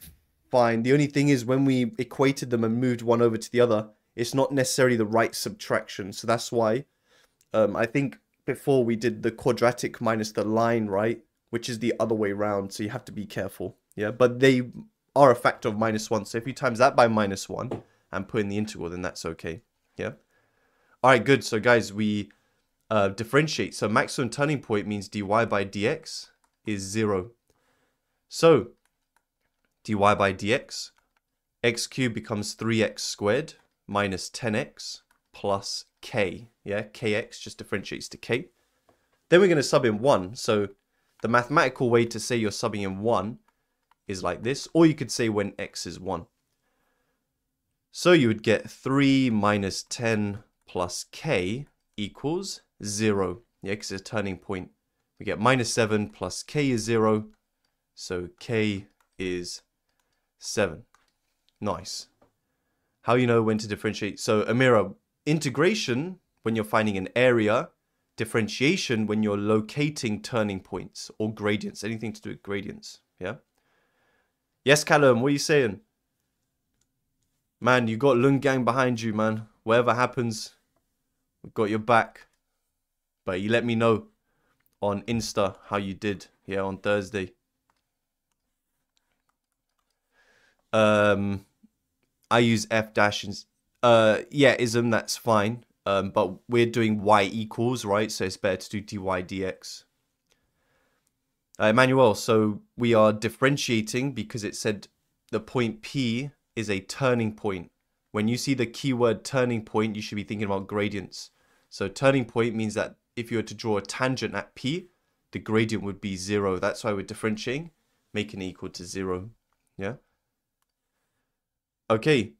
fine. The only thing is when we equated them and moved one over to the other, it's not necessarily the right subtraction. So that's why I think before we did the quadratic minus the line, right? Which is the other way around. So you have to be careful. Yeah, but they are a factor of -1. So if you times that by -1 and put in the integral, then that's okay. Yeah. All right, good. So guys, we differentiate. So maximum turning point means dy by dx is 0. So dy by dx, x cubed becomes 3x squared minus 10x plus k. Yeah, kx just differentiates to k. Then we're going to sub in 1. So the mathematical way to say you're subbing in 1 is like this. Or you could say when x is 1. So you would get 3 minus 10 plus k equals 0. Yeah, because it's a turning point. We get -7 plus k is 0. So k is 7. Nice. How you know when to differentiate? So Amira, integration when you're finding an area, differentiation when you're locating turning points or gradients, anything to do with gradients. Yeah. Yes, Callum, what are you saying? Man, you got Lun Gang behind you, man. Whatever happens, we've got your back. But you let me know on Insta how you did, yeah, on Thursday. I use F dash and yeah, ism, that's fine. But we're doing y equals, right? So it's better to do dy dx. Emmanuel, so we are differentiating because it said the point P is a turning point. When you see the keyword turning point, you should be thinking about gradients. So turning point means that if you were to draw a tangent at P, the gradient would be 0. That's why we're differentiating, making it equal to 0. Yeah. Okay.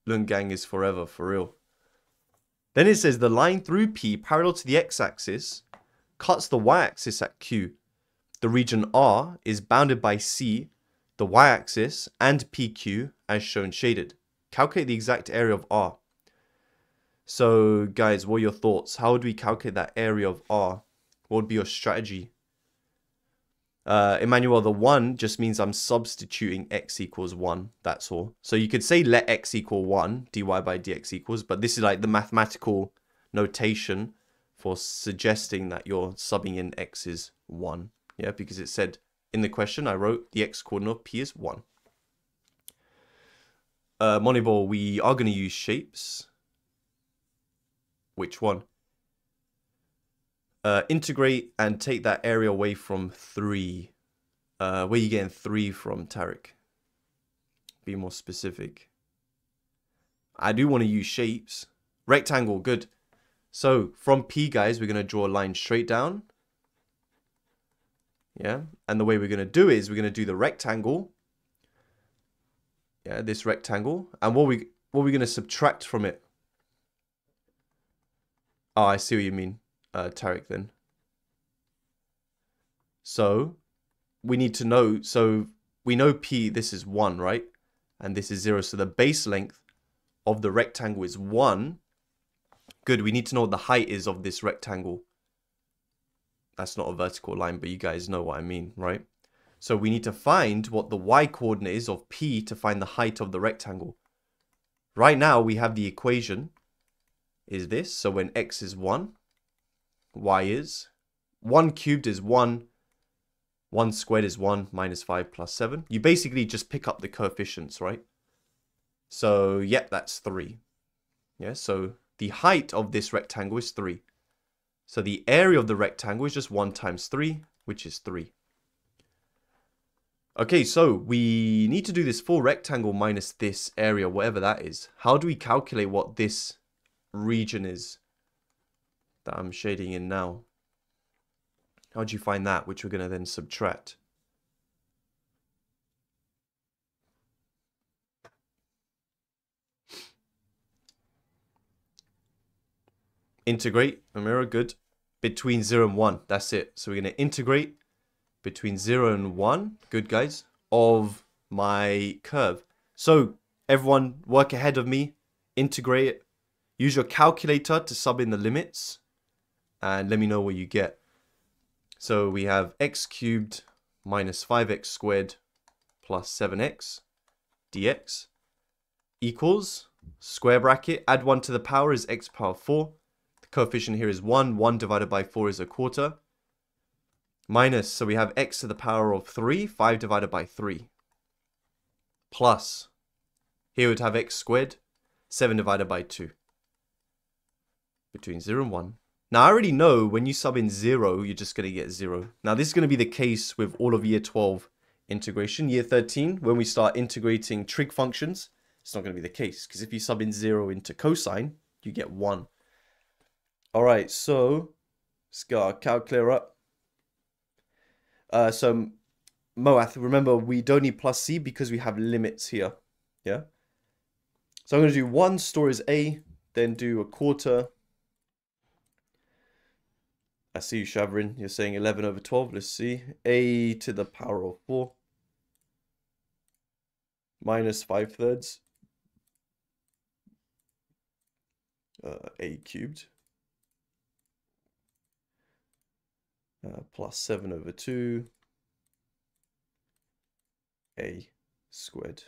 Lun Gang is forever, for real. Then it says the line through P parallel to the x-axis cuts the y-axis at Q. The region R is bounded by C, the y-axis, and PQ as shown shaded. Calculate the exact area of R. So guys, what are your thoughts? How would we calculate that area of R? What would be your strategy? Emmanuel, the 1 just means I'm substituting x equals 1. That's all. So you could say let x equal 1, dy by dx equals, but this is like the mathematical notation for suggesting that you're subbing in x is 1. Yeah, because it said in the question I wrote the x coordinate of P is 1. Moneyball, we are going to use shapes. Which one? Integrate and take that area away from 3. Where are you getting 3 from, Tarek? Be more specific. I do want to use shapes. Rectangle, good. So from P, guys, we're going to draw a line straight down. Yeah, and the way we're going to do is we're going to do the rectangle. Yeah, this rectangle. And what we're going to subtract from it. Oh, I see what you mean, Tarek, then. So we need to know, so we know P, this is 1, right? And this is 0. So the base length of the rectangle is 1. Good, we need to know what the height is of this rectangle. That's not a vertical line, but you guys know what I mean, right? So we need to find what the y coordinate is of P to find the height of the rectangle. Right now we have the equation is this. So when x is 1, y is 1 cubed is 1. 1 squared is 1 minus 5 plus 7. You basically just pick up the coefficients, right? So, yep, that's 3. Yeah, so the height of this rectangle is 3. So the area of the rectangle is just 1 times 3, which is 3. Okay, so we need to do this full rectangle minus this area, whatever that is. How do we calculate what this region is that I'm shading in now? How do you find that, which we're going to then subtract? Integrate, Amira, good. Between 0 and 1, that's it. So we're going to integrate between 0 and 1, good guys, of my curve. So everyone work ahead of me, integrate it. Use your calculator to sub in the limits and let me know what you get. So we have x cubed minus 5x squared plus 7x dx equals square bracket, add 1 to the power is x power 4. The coefficient here is 1. 1 divided by 4 is a quarter. Minus, so we have x to the power of 3. 5 divided by 3. Plus, here we'd have x squared. 7 divided by 2. Between 0 and 1. Now, I already know when you sub in 0, you're just going to get 0. Now, this is going to be the case with all of year 12 integration. Year 13, when we start integrating trig functions, it's not going to be the case. Because if you sub in 0 into cosine, you get 1. All right, so let's get our calculator up. So, Moath, remember, we don't need plus C because we have limits here. Yeah? So I'm going to do 1 store is A, then do a quarter. I see you, Shavrin. You're saying 11 over 12. Let's see. A to the power of 4. Minus 5/3. A cubed. Plus 7 over 2. A squared.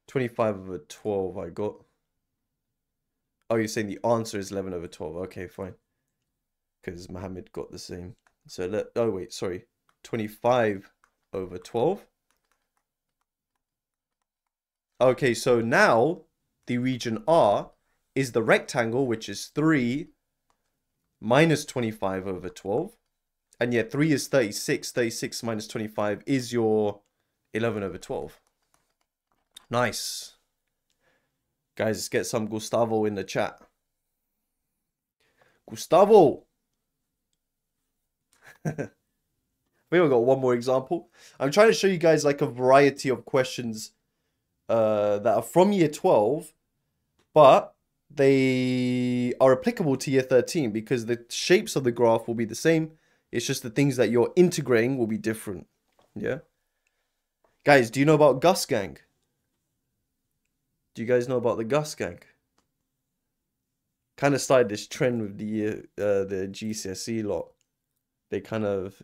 25 over 12 I got. Oh, you're saying the answer is 11 over 12. Okay, fine. Because Mohammed got the same. So oh wait, sorry. 25 over 12. Okay, so now the region R is the rectangle, which is 3 minus 25 over 12. And yet 3 is 36. 36 minus 25 is your 11 over 12. Nice. Guys, let's get some Gustavo in the chat. Gustavo! We only got one more example. I'm trying to show you guys like a variety of questions that are from year 12, but they are applicable to year 13 because the shapes of the graph will be the same. It's just the things that you're integrating will be different. Yeah. Guys, do you know about Gus Gang? Do you guys know about the Gus Gang? Kind of started this trend with the GCSE lot. They kind of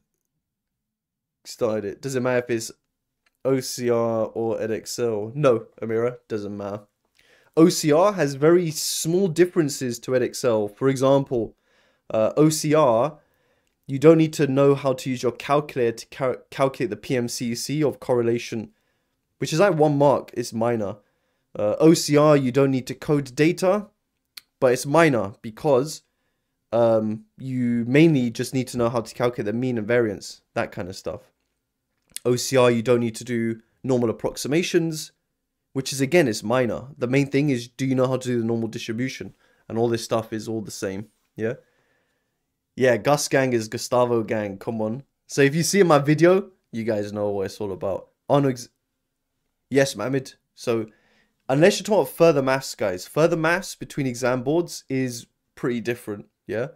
started it. Doesn't matter if it's OCR or Edexcel. No, Amira, doesn't matter. OCR has very small differences to Edexcel. For example, OCR, you don't need to know how to use your calculator to calculate the PMCC of correlation, which is like 1 mark. It's minor. OCR, you don't need to code data, but it's minor because you mainly just need to know how to calculate the mean and variance, that kind of stuff. OCR, you don't need to do normal approximations, which is, again, it's minor. The main thing is, do you know how to do the normal distribution? And all this stuff is all the same, yeah? Yeah, Gus Gang is Gustavo Gang, come on. So if you see in my video, you guys know what it's all about. Yes, Mohammed. So, unless you're talking about further maths, guys, further maths between exam boards is pretty different, yeah?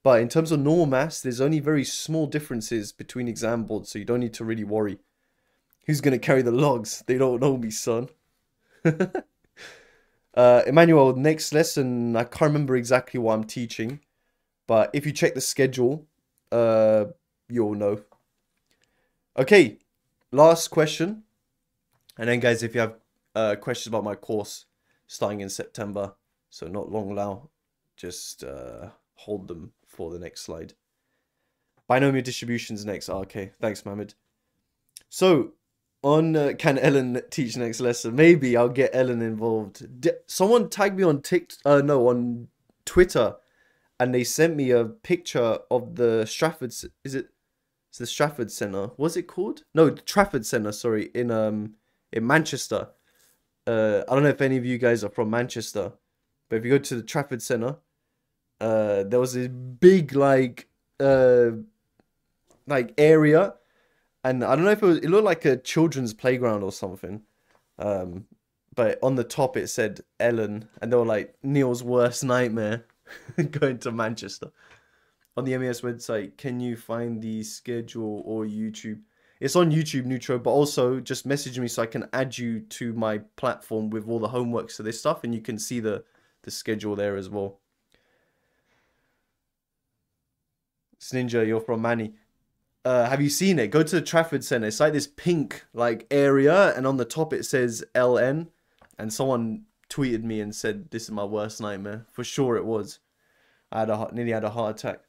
But in terms of normal maths, there's only very small differences between exam boards, so you don't need to really worry. Who's going to carry the logs? They don't know me, son. Emmanuel, next lesson, I can't remember exactly what I'm teaching, but if you check the schedule, you'll know. Okay, last question. And then, guys, if you have questions about my course starting in September, so not long now, just hold them for the next slide. Binomial distributions next. Oh, okay, thanks, Mohammed. So, on can Ellen teach next lesson? Maybe I'll get Ellen involved. Someone tagged me on on Twitter, and they sent me a picture of the Stratford. It's the Stratford Centre? What's it called? No, the Trafford Centre. Sorry, in Manchester. I don't know if any of you guys are from Manchester, but if you go to the Trafford Centre, there was a big like area. And I don't know if it looked like a children's playground or something. But on the top it said Ellen. And they were like, Neil's worst nightmare. Going to Manchester. On the MES website, can you find the schedule or YouTube? It's on YouTube, Neutro. But also just message me so I can add you to my platform with all the homeworks of this stuff. And you can see the schedule there as well. Ninja, you're from Manny. Have you seen it? Go to the Trafford Centre. It's like this pink area, and on the top it says LN. And someone tweeted me and said, "This is my worst nightmare." For sure, it was. I nearly had a heart attack.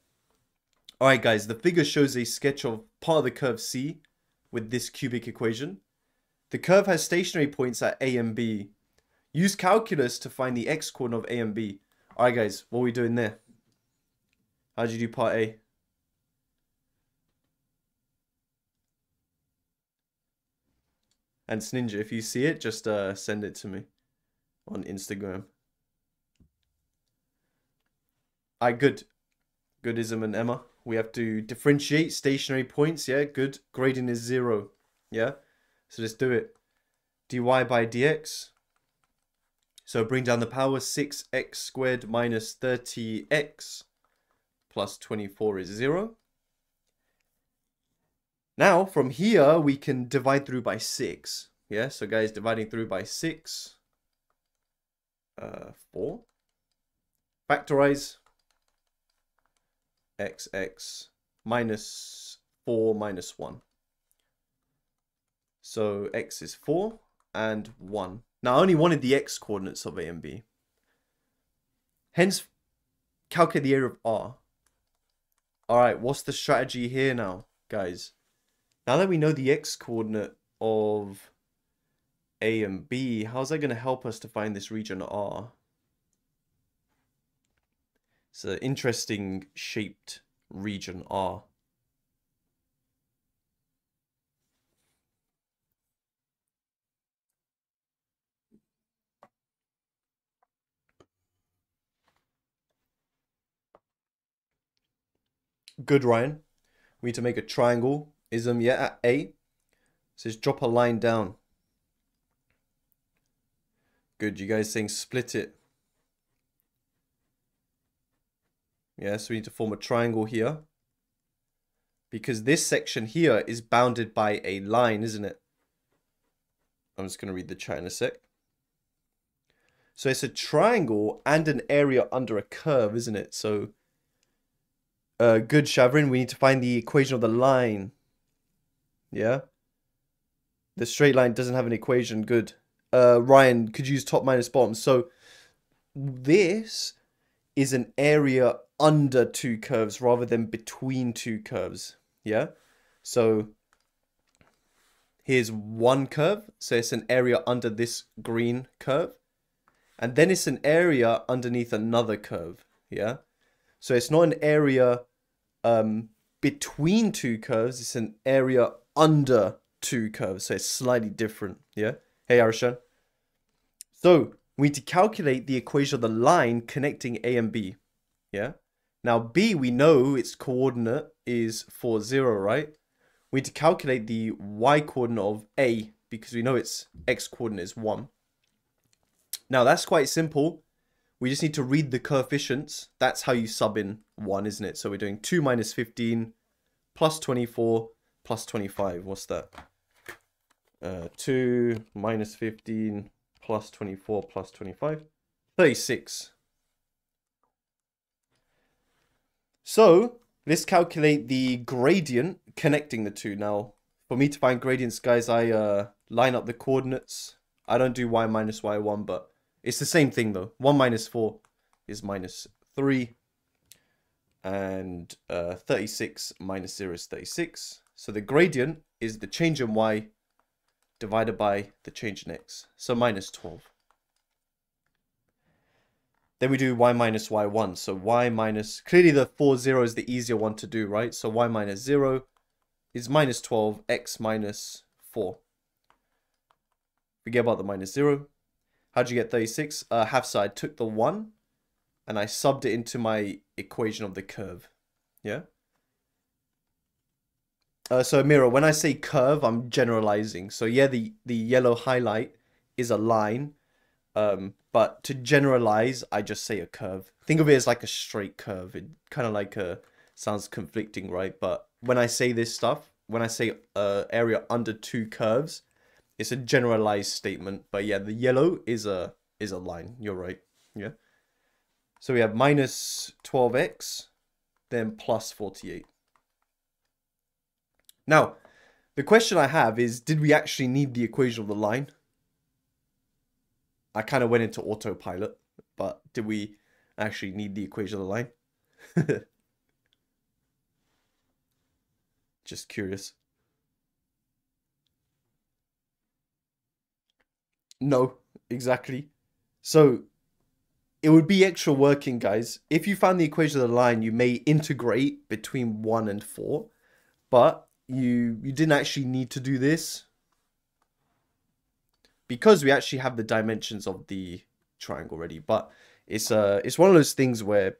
All right, guys. The figure shows a sketch of part of the curve C with this cubic equation. The curve has stationary points at A and B. Use calculus to find the x-coordinate of A and B. All right, guys. What are we doing there? How did you do part A? And Ninja, if you see it, just send it to me on Instagram. Alright, good. Goodism and Emma. We have to differentiate stationary points. Yeah, good. Gradient is 0. Yeah. So let's do it. dy by dx. So bring down the power. 6x squared minus 30x plus 24 is 0. Now, from here, we can divide through by 6. Yeah, so guys, dividing through by 6. 4. Factorize. X minus 4 minus 1. So x is 4 and 1. Now, I only wanted the x coordinates of A and B. Hence, calculate the area of R. Alright, what's the strategy here now, guys? Now that we know the x-coordinate of A and B, how's that going to help us to find this region R? It's an interesting shaped region R. Good, Ryan. We need to make a triangle. Ism, yeah, at A. It says drop a line down. Good, you guys saying split it. Yeah, so we need to form a triangle here. Because this section here is bounded by a line, isn't it? I'm just going to read the chat in a sec. So it's a triangle and an area under a curve, isn't it? So, good, Shavrin. We need to find the equation of the line. Yeah? The straight line doesn't have an equation. Good. Ryan, could you use top minus bottom? So, this is an area under two curves rather than between two curves. Yeah? So, here's one curve. So, it's an area under this green curve. And then it's an area underneath another curve, yeah? So it's not an area between two curves. It's an area under two curves. So it's slightly different, yeah? Hey, Arshan. So we need to calculate the equation of the line connecting A and B, yeah? Now, B, we know its coordinate is 4, 0, right? We need to calculate the y coordinate of A because we know its x coordinate is 1. Now, that's quite simple. We just need to read the coefficients. That's how you sub in 1, isn't it? So we're doing 2 minus 15 plus 24 plus 25. What's that? 2 minus 15 plus 24 plus 25. 36. So let's calculate the gradient connecting the two. Now, for me to find gradients, guys, I line up the coordinates. I don't do y minus y1, but it's the same thing though. 1 minus 4 is minus 3. And 36 minus 0 is 36. So the gradient is the change in y divided by the change in x. So minus 12. Then we do y minus y1. So y minus... Clearly the 4, 0 is the easier one to do, right? So y minus 0 is minus 12. X minus 4. Forget about the minus 0. How'd you get 36? Half side. Took the 1 and I subbed it into my equation of the curve. Yeah? So Mira, when I say curve, I'm generalizing. So yeah, the yellow highlight is a line. But to generalize, I just say a curve. Think of it as like a straight curve. It kind of like sounds conflicting, right? But when I say this stuff, when I say area under two curves, it's a generalized statement. But yeah, the yellow is a line. You're right. Yeah. So we have minus 12x, then plus 48. Now, the question I have is, did we actually need the equation of the line? I kind of went into autopilot, but did we actually need the equation of the line? Just curious. No, exactly. So it would be extra working, guys. If you found the equation of the line, you may integrate between 1 and 4, but you didn't actually need to do this because we actually have the dimensions of the triangle already. But it's one of those things where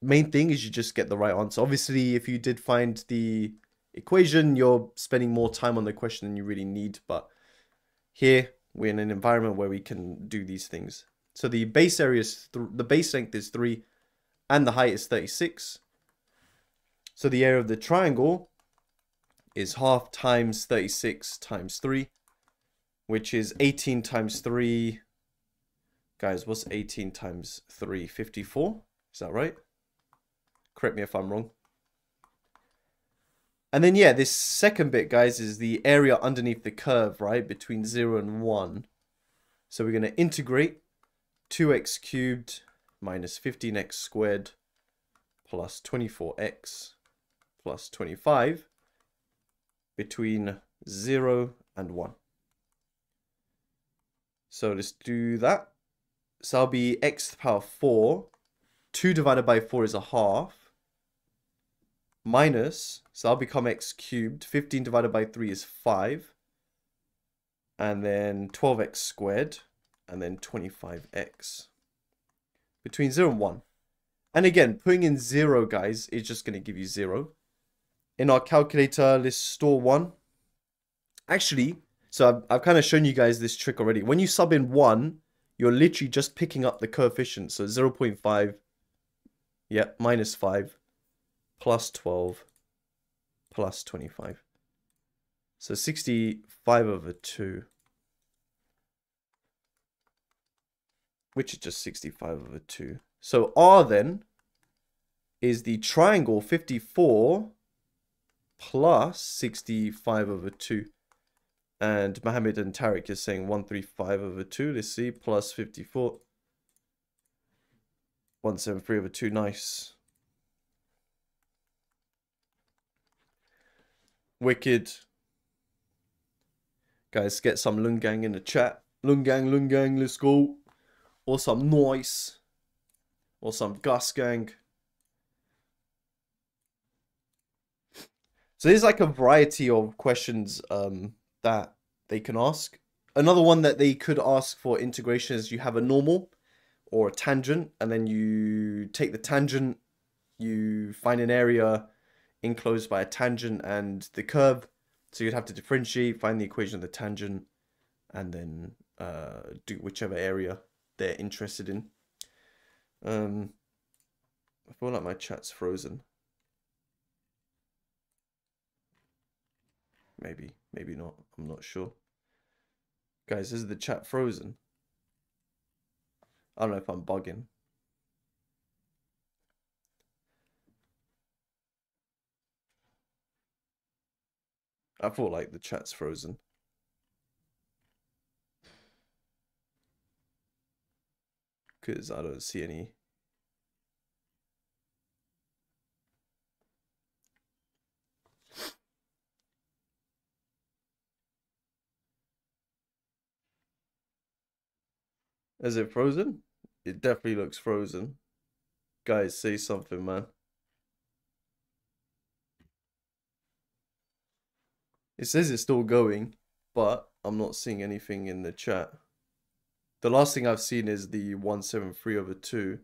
main thing is you just get the right answer. Obviously, if you did find the equation, you're spending more time on the question than you really need. But here we're in an environment where we can do these things. So the base area is the base length is 3 and the height is 36. So the area of the triangle is half times 36 times 3, which is 18 times 3. Guys, what's 18 times 3? 54? Is that right? Correct me if I'm wrong. And then, yeah, this second bit, guys, is the area underneath the curve, right? Between 0 and 1. So we're going to integrate 2x cubed minus 15x squared plus 24x plus 25 between 0 and 1. So let's do that. So that'll be x to the power 4. 2 divided by 4 is a half. Minus, so that'll become x cubed. 15 divided by 3 is 5. And then 12x squared. And then 25x. Between 0 and 1. And again, putting in 0, guys, is just going to give you 0. In our calculator, let's store 1. Actually, so I've kind of shown you guys this trick already. When you sub in 1, you're literally just picking up the coefficient. So 0.5, Yep, minus 5 plus 12 plus 25. So 65 over 2. Which is just 65 over 2. So R then is the triangle 54 plus 65 over 2. And Mohammed and Tariq is saying 135 over 2. Let's see, plus 54. 173 over 2. Nice. Wicked. Guys, get some Lun Gang in the chat. Lun Gang, let's go. Or some noise. Or some Gus Gang. So there's like a variety of questions that they can ask. Another one that they could ask for integration is you have a normal or a tangent, and then you take the tangent, you find an area enclosed by a tangent and the curve. So you'd have to differentiate, find the equation of the tangent, and then do whichever area they're interested in. I feel like my chat's frozen. Maybe not. I'm not sure. Guys, is the chat frozen? I don't know if I'm bugging. I feel like the chat's frozen. Because I don't see any. Is it frozen? It definitely looks frozen. Guys, say something, man. It says it's still going, but I'm not seeing anything in the chat. The last thing I've seen is the 173 over 2.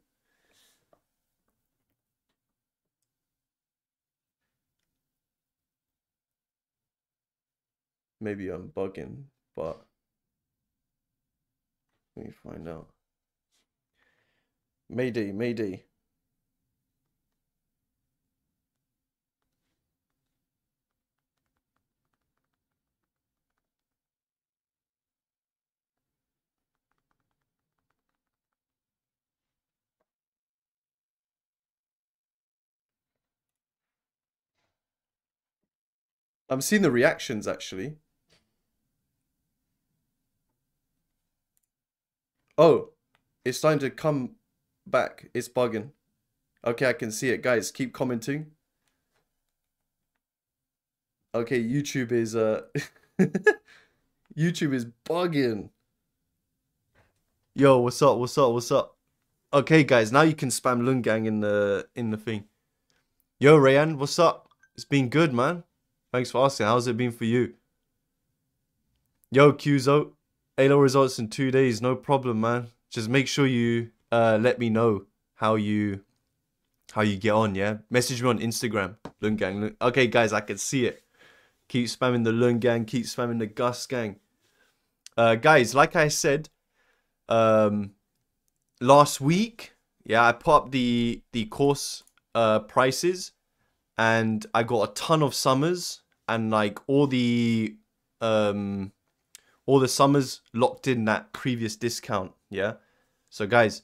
Maybe I'm bugging, but let me find out. Mayday. I'm seeing the reactions actually. Oh, it's starting to come back. It's bugging. Okay, I can see it. Guys, keep commenting. Okay, YouTube is YouTube is bugging. Yo, what's up? Okay, guys, now you can spam Lun Gang in the thing. Yo, Rayan, what's up? It's been good, man. Thanks for asking. How's it been for you? Yo, Qzo. A-Low results in 2 days. No problem, man. Just make sure you let me know how you get on, yeah? Message me on Instagram. Lun Gang. Okay, guys, I can see it. Keep spamming the Lun Gang. Keep spamming the Gus Gang. Guys, like I said, last week, yeah, I put up the course prices, and I got a ton of summers, and like all the summers locked in that previous discount, yeah? So guys,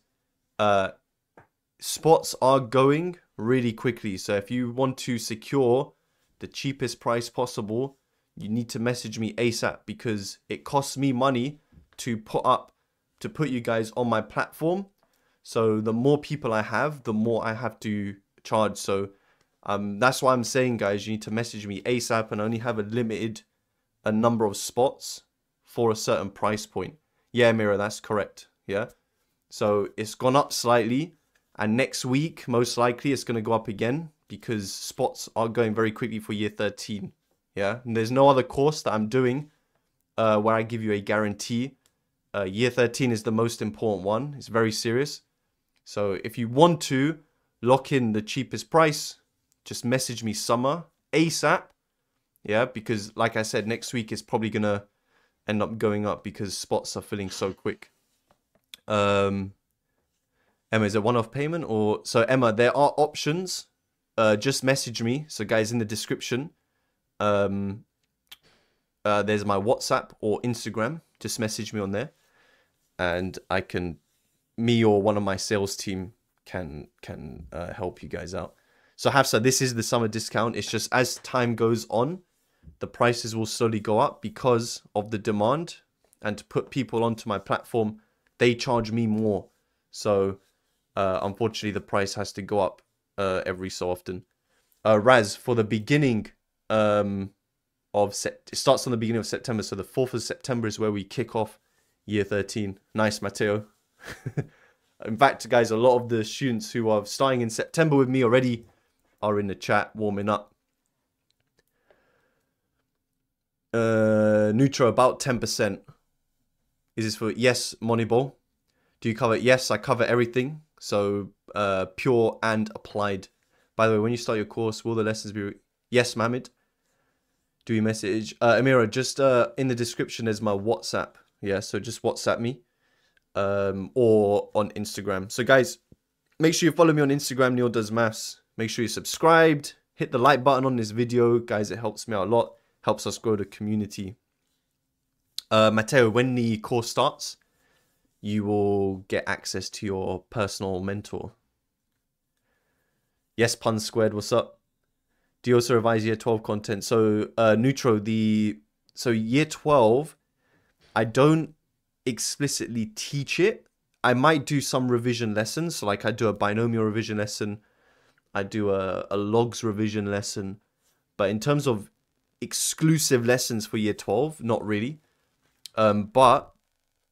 spots are going really quickly. So if you want to secure the cheapest price possible, you need to message me ASAP, because it costs me money to put you guys on my platform. So the more people I have, the more I have to charge. So that's why I'm saying, guys, you need to message me ASAP and only have a number of spots for a certain price point. Yeah, Mira, that's correct. Yeah. So it's gone up slightly, and next week, most likely, it's going to go up again, because spots are going very quickly for year 13. Yeah. And there's no other course that I'm doing where I give you a guarantee. Year 13 is the most important one. It's very serious. So if you want to lock in the cheapest price, just message me summer ASAP. Yeah, because like I said, next week is probably going to end up going up because spots are filling so quick. Emma, is it one-off payment or... So Emma, there are options. Just message me. So guys, in the description, there's my WhatsApp or Instagram. Just message me on there, and me or one of my sales team can help you guys out. So Hafsa, this is the summer discount. It's just as time goes on, the prices will slowly go up because of the demand, and to put people onto my platform, they charge me more. So unfortunately, the price has to go up every so often. Raz, for the beginning it starts on the beginning of September. So the 4th of September is where we kick off year 13. Nice, Matteo. In fact, guys, a lot of the students who are starting in September with me already are in the chat warming up. Neutral, about 10%. Is this for... Yes, Moneyball. Do you cover... Yes, I cover everything. So, pure and applied. By the way, when you start your course, will the lessons be... Yes, Mohammed. Do we message... Amira, just in the description, there's my WhatsApp. Yeah, so just WhatsApp me. Or on Instagram. So guys, make sure you follow me on Instagram, NeilDoesMaths. Make sure you're subscribed. Hit the like button on this video. Guys, it helps me out a lot. Helps us grow the community. Matteo, when the course starts, you will get access to your personal mentor. Yes, Pun Squared, what's up? Do you also revise year 12 content? So, Neutro, so year 12, I don't explicitly teach it. I might do some revision lessons. So like I do a binomial revision lesson. I do a logs revision lesson. But in terms of exclusive lessons for year 12, not really. But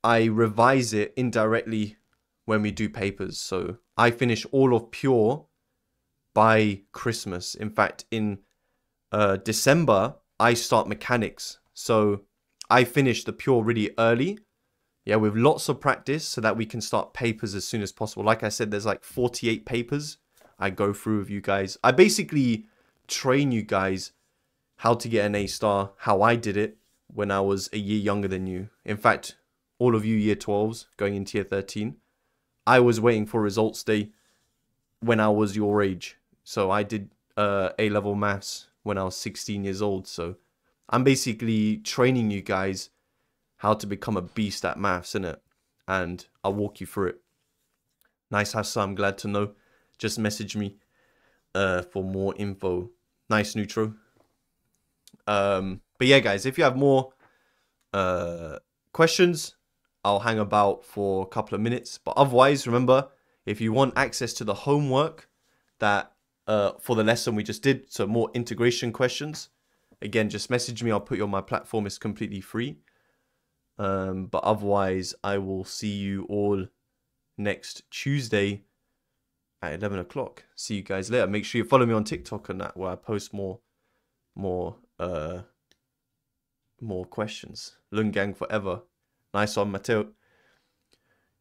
I revise it indirectly when we do papers. So I finish all of Pure by Christmas. In fact, in December, I start mechanics. So I finish the Pure really early. Yeah, with lots of practice so that we can start papers as soon as possible. Like I said, there's like 48 papers I go through with you guys. I basically train you guys how to get an A star, how I did it when I was a year younger than you. In fact, all of you year 12s going into year 13, I was waiting for results day when I was your age. So I did A-level maths when I was 16 years old. So I'm basically training you guys how to become a beast at maths, innit? And I'll walk you through it. Nice, Hassan, I'm glad to know. Just message me for more info. Nice, Neutro. But yeah, guys, if you have more questions, I'll hang about for a couple of minutes. But otherwise, remember, if you want access to the homework that for the lesson we just did, so more integration questions, again, just message me. I'll put you on my platform. It's completely free. But otherwise, I will see you all next Tuesday at 11 o'clock. See you guys later. Make sure you follow me on TikTok and that, where I post more questions. Lun Gang forever. Nice one, Matteo.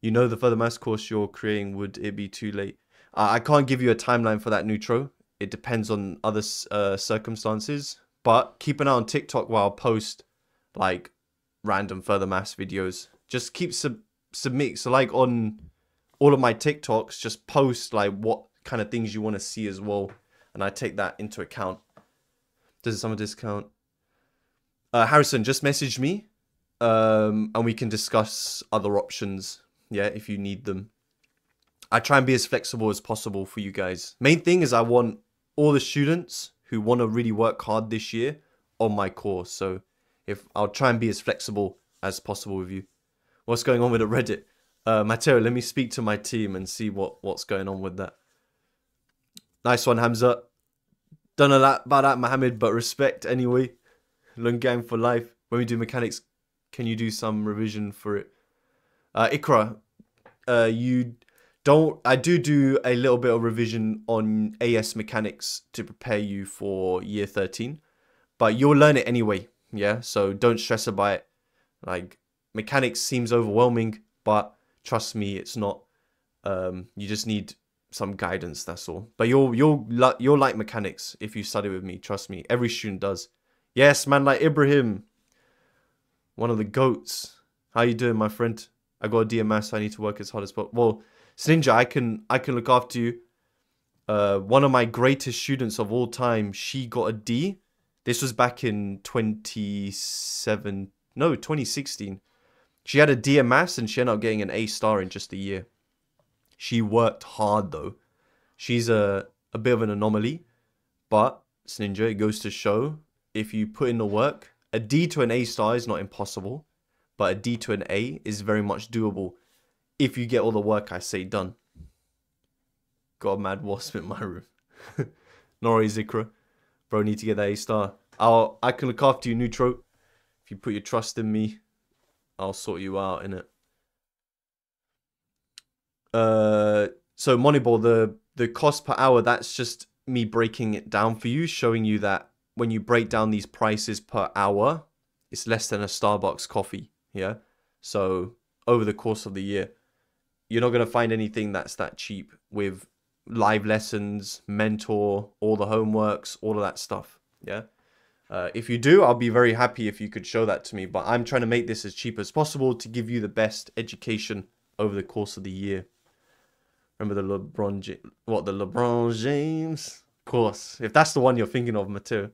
You know the further maths course you're creating, would it be too late? I can't give you a timeline for that, Neutro. It depends on other circumstances. But keep an eye on TikTok while I post like random further maths videos. Just keep submit. So like on all of my TikToks, just post like what kind of things you want to see as well, and I take that into account. Does it summer discount? Harrison, just message me, and we can discuss other options. Yeah, if you need them. I try and be as flexible as possible for you guys. Main thing is I want all the students who want to really work hard this year on my course. So I'll try and be as flexible as possible with you. What's going on with the Reddit? Matteo, let me speak to my team and see what's going on with that. Nice one, Hamza. Don't know that about that, Mohammed, but respect anyway. Lun Gang for life. When we do mechanics, can you do some revision for it? Ikra, you don't... I do a little bit of revision on AS mechanics to prepare you for year 13. But you'll learn it anyway. Yeah, so don't stress about it. Like, mechanics seems overwhelming, but trust me, it's not. You just need some guidance, that's all. But you'll like mechanics if you study with me, trust me. Every student does. Yes, man, like Ibrahim, one of the goats. How you doing, my friend? I got a D in maths, so I need to work as hard as possible. Well, Ninja, I can look after you. One of my greatest students of all time, she got a D. This was back in 2016. She had a D in maths and she ended up getting an A star in just a year. She worked hard though. She's a bit of an anomaly, but Ninja, it goes to show if you put in the work, a D to an A star is not impossible, but a D to an A is very much doable if you get all the work I say done. Got a mad wasp in my room. Nori Zikra. Bro, need to get that A star. I can look after you, Neutro. If you put your trust in me, I'll sort you out, innit? So Moneyball, the cost per hour, that's just me breaking it down for you, showing you that when you break down these prices per hour, it's less than a Starbucks coffee, yeah? So over the course of the year, you're not going to find anything that's that cheap with live lessons, mentor, all the homeworks, all of that stuff, yeah? If you do, I'll be very happy if you could show that to me, but I'm trying to make this as cheap as possible to give you the best education over the course of the year. Remember the LeBron James? Of course. If that's the one you're thinking of, Mateo.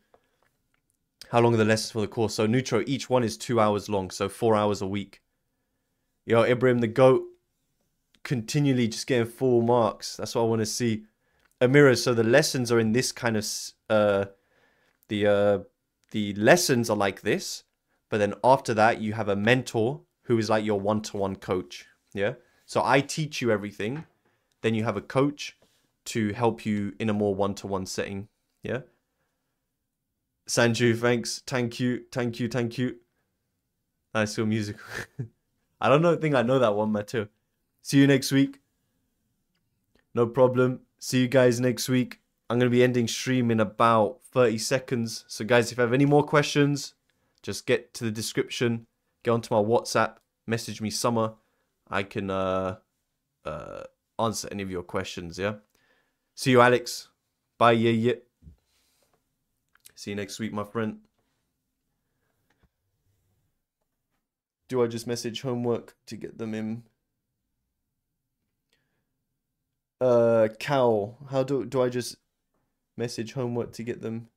How long are the lessons for the course? So, Neutro, each one is 2 hours long. So, 4 hours a week. Yo, Ibrahim the GOAT. Continually just getting full marks. That's what I want to see. Amira, so the lessons are in this kind of... the lessons are like this. But then after that, you have a mentor who is like your one-to-one coach. Yeah? So, I teach you everything. Then you have a coach to help you in a more one-to-one setting. Yeah. Sanju, thanks. Thank you. Thank you. Thank you. Nice your music. I don't think I know that one, Mateo. See you next week. No problem. See you guys next week. I'm going to be ending stream in about 30 seconds. So guys, if you have any more questions, just get to the description. Get onto my WhatsApp. Message me Summer. I can answer any of your questions, yeah? See you, Alex. Bye, yeah. See you next week, my friend. Do I just message homework to get them in? Cal, how do I just message homework to get them?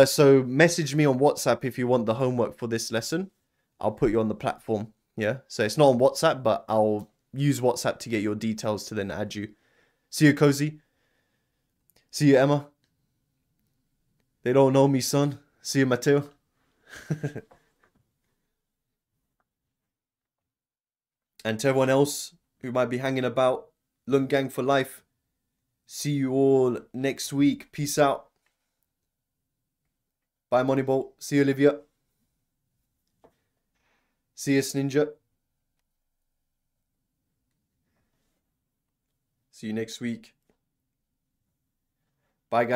So message me on WhatsApp if you want the homework for this lesson. I'll put you on the platform, yeah? So it's not on WhatsApp, but I'll use WhatsApp to get your details to then add you. See you, Cozy. See you, Emma. They don't know me, son. See you, Mateo. And to everyone else who might be hanging about, Lun Gang for life. See you all next week. Peace out. Bye, Moneyball. See you, Olivia. See you, Ninja. See you next week. Bye, guys.